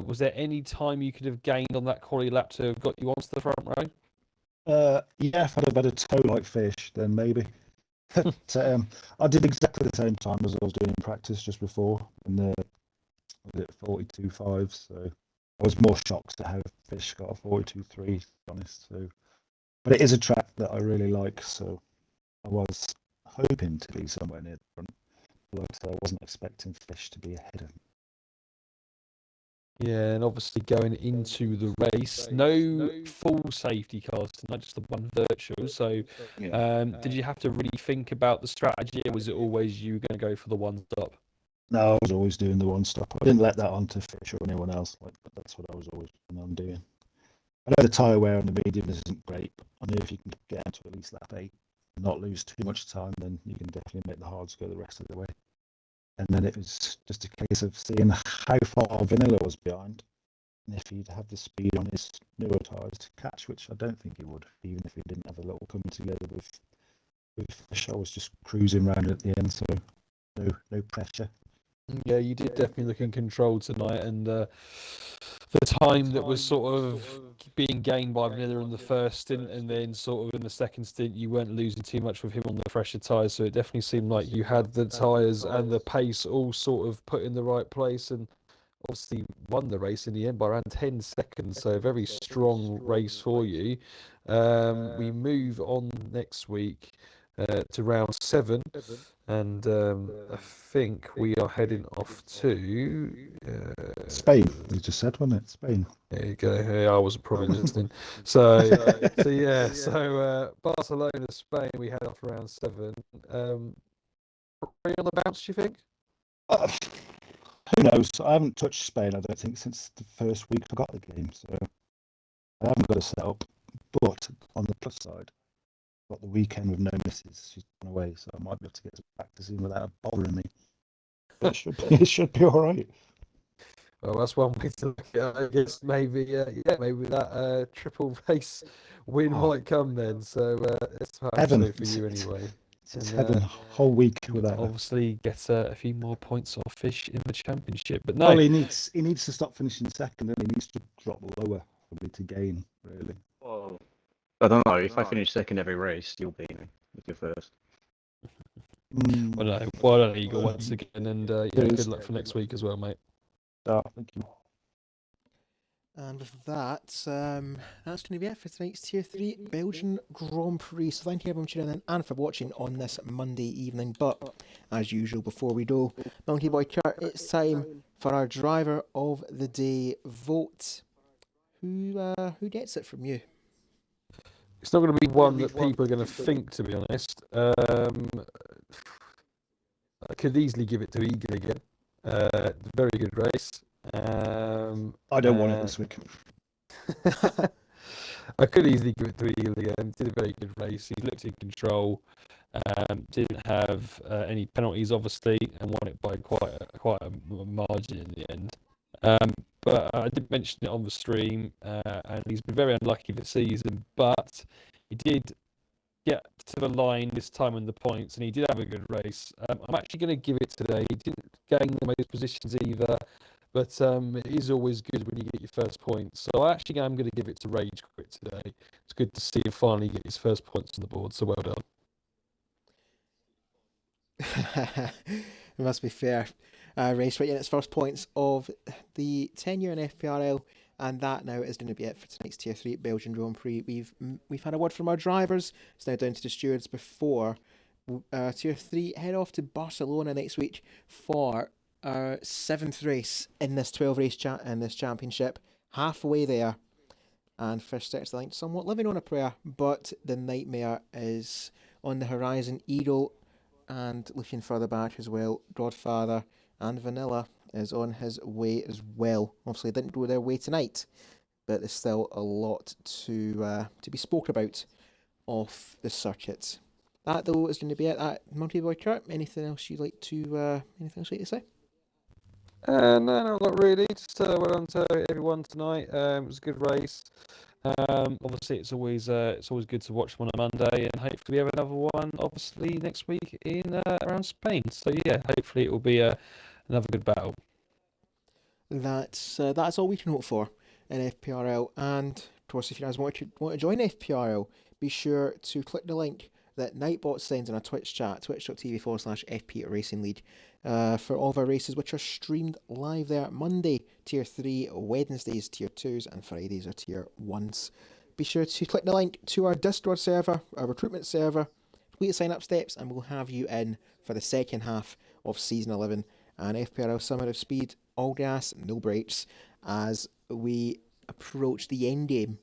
Was there any time you could have gained on that quality lap to have got you onto the front row? Yeah, if I'd have had a toe like Fish, then maybe. I did exactly the same time as I was doing in practice just before, and was it 42.5, so I was more shocked at how Fish got a 42.3, to be honest. So, but it is a track that I really like, so I was hoping to be somewhere near the front, but I wasn't expecting Fish to be ahead of me. Yeah, and obviously going into the race, no full safety cars tonight, just the one virtual. So, did you have to really think about the strategy, or was it always you going to go for the one stop? No, I was always doing the one stop. I didn't let that on to Fish or anyone else. But that's what I was always planning on doing. I know the tyre wear on the medium isn't great. I know if you can get into at least lap 8 and not lose too much time, then you can definitely make the hards go the rest of the way. And then it was just a case of seeing how far Vanilla was behind, and if he'd have the speed on his newer tyres to catch, which I don't think he would, even if he didn't have a little coming together with Fish. I was just cruising around at the end, so no pressure. Yeah, you did definitely look in control tonight, and the time that was sort of being gained by Vanilla in the first stint, and then sort of in the second stint, you weren't losing too much with him on the fresher tyres, so it definitely seemed like you had the tyres and the pace all sort of put in the right place, and obviously won the race in the end by around 10 seconds, so a very strong race for you. We move on next week to round 7. And I think we are heading off to Spain. You just said, wasn't it? Spain. There you go. Yeah, I wasn't probably listening. So Barcelona, Spain. We head off around 7. Three on the bounce, do you think? Who knows? I haven't touched Spain, I don't think, since the first week I got the game, so I haven't got a setup. But on the plus side, got the weekend with no misses. She's gone away, so I might be able to get to practicing without her bothering me. But it should be all right. Well, that's one way to look at it. I guess maybe that triple race win might come then. So let's hope Heaven. so for you anyway. It's heaven, whole week without her. Obviously get a few more points off Fish in the championship, but no. Well, he needs to stop finishing second, and he needs to drop lower for me to gain, really. Well, I don't know. If I finish second every race, you'll beat me if you're first. Well, no, well done, Eagle, once again, and good luck for next week as well, mate. Thank you. And with that, that's going to be it for tonight's Tier 3 Belgian Grand Prix. So thank you everyone for tuning in and for watching on this Monday evening. But as usual, before we go, Monkey Boy Kurt, it's time for our driver of the day vote. Who gets it from you? It's not going to be one that people are going to think, to be honest. I could easily give it to Eagle again. Very good race. I don't want it this week. I could easily give it to Eagle again. Did a very good race. He looked in control. Didn't have any penalties, obviously, and won it by quite a margin in the end. But I did mention it on the stream, and he's been very unlucky this season. But he did get to the line this time in the points, and he did have a good race. I'm actually going to give it today. He didn't gain the most positions either. But it is always good when you get your first points. So I actually am going to give it to Rage Quit today. It's good to see him finally get his first points on the board, so well done. It must be fair. Race right in its first points of the tenure in FPRL, and that now is going to be it for tonight's Tier 3 Belgian Grand Prix. We've had a word from our drivers. It's now down to the stewards before Tier 3 head off to Barcelona next week for our 7th race in this 12 race in this championship, halfway there, and Fish starts the line somewhat living on a prayer, but the nightmare is on the horizon. Eagle, and looking further back as well, Godfather and Vanilla is on his way as well. Obviously it didn't go their way tonight, but there's still a lot to be spoken about off the circuit. That though is going to be it. Monkey Boy Kurt, anything else you'd like to say? No, not really. Just well done to everyone tonight. It was a good race. Obviously, it's always good to watch one on a Monday, and hopefully we have another one obviously next week in around Spain. So yeah, hopefully it will be another good battle. That's all we can hope for in FPRL. And of course, if you guys want to join FPRL, be sure to click the link that Nightbot sends in a Twitch chat, twitch.tv/FP Racing League, for all of our races, which are streamed live there. Monday, Tier 3, Wednesdays, Tier 2s, and Fridays are Tier 1s. Be sure to click the link to our Discord server, our recruitment server, complete the sign up steps, and we'll have you in for the second half of Season 11 and FPRL Summer of Speed, all gas, no brakes, as we approach the end game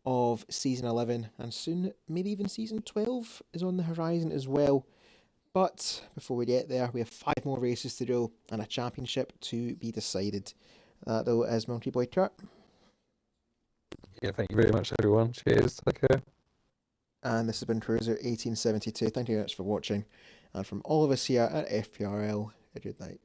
of Season 11, and soon maybe even Season 12 is on the horizon as well. But before we get there, we have 5 more races to go and a championship to be decided. That, though, is Monkey Boy Kurt. Yeah, thank you very much, everyone. Cheers. Take care. And this has been Cruiser 1872. Thank you very much for watching. And from all of us here at FPRL, a good night.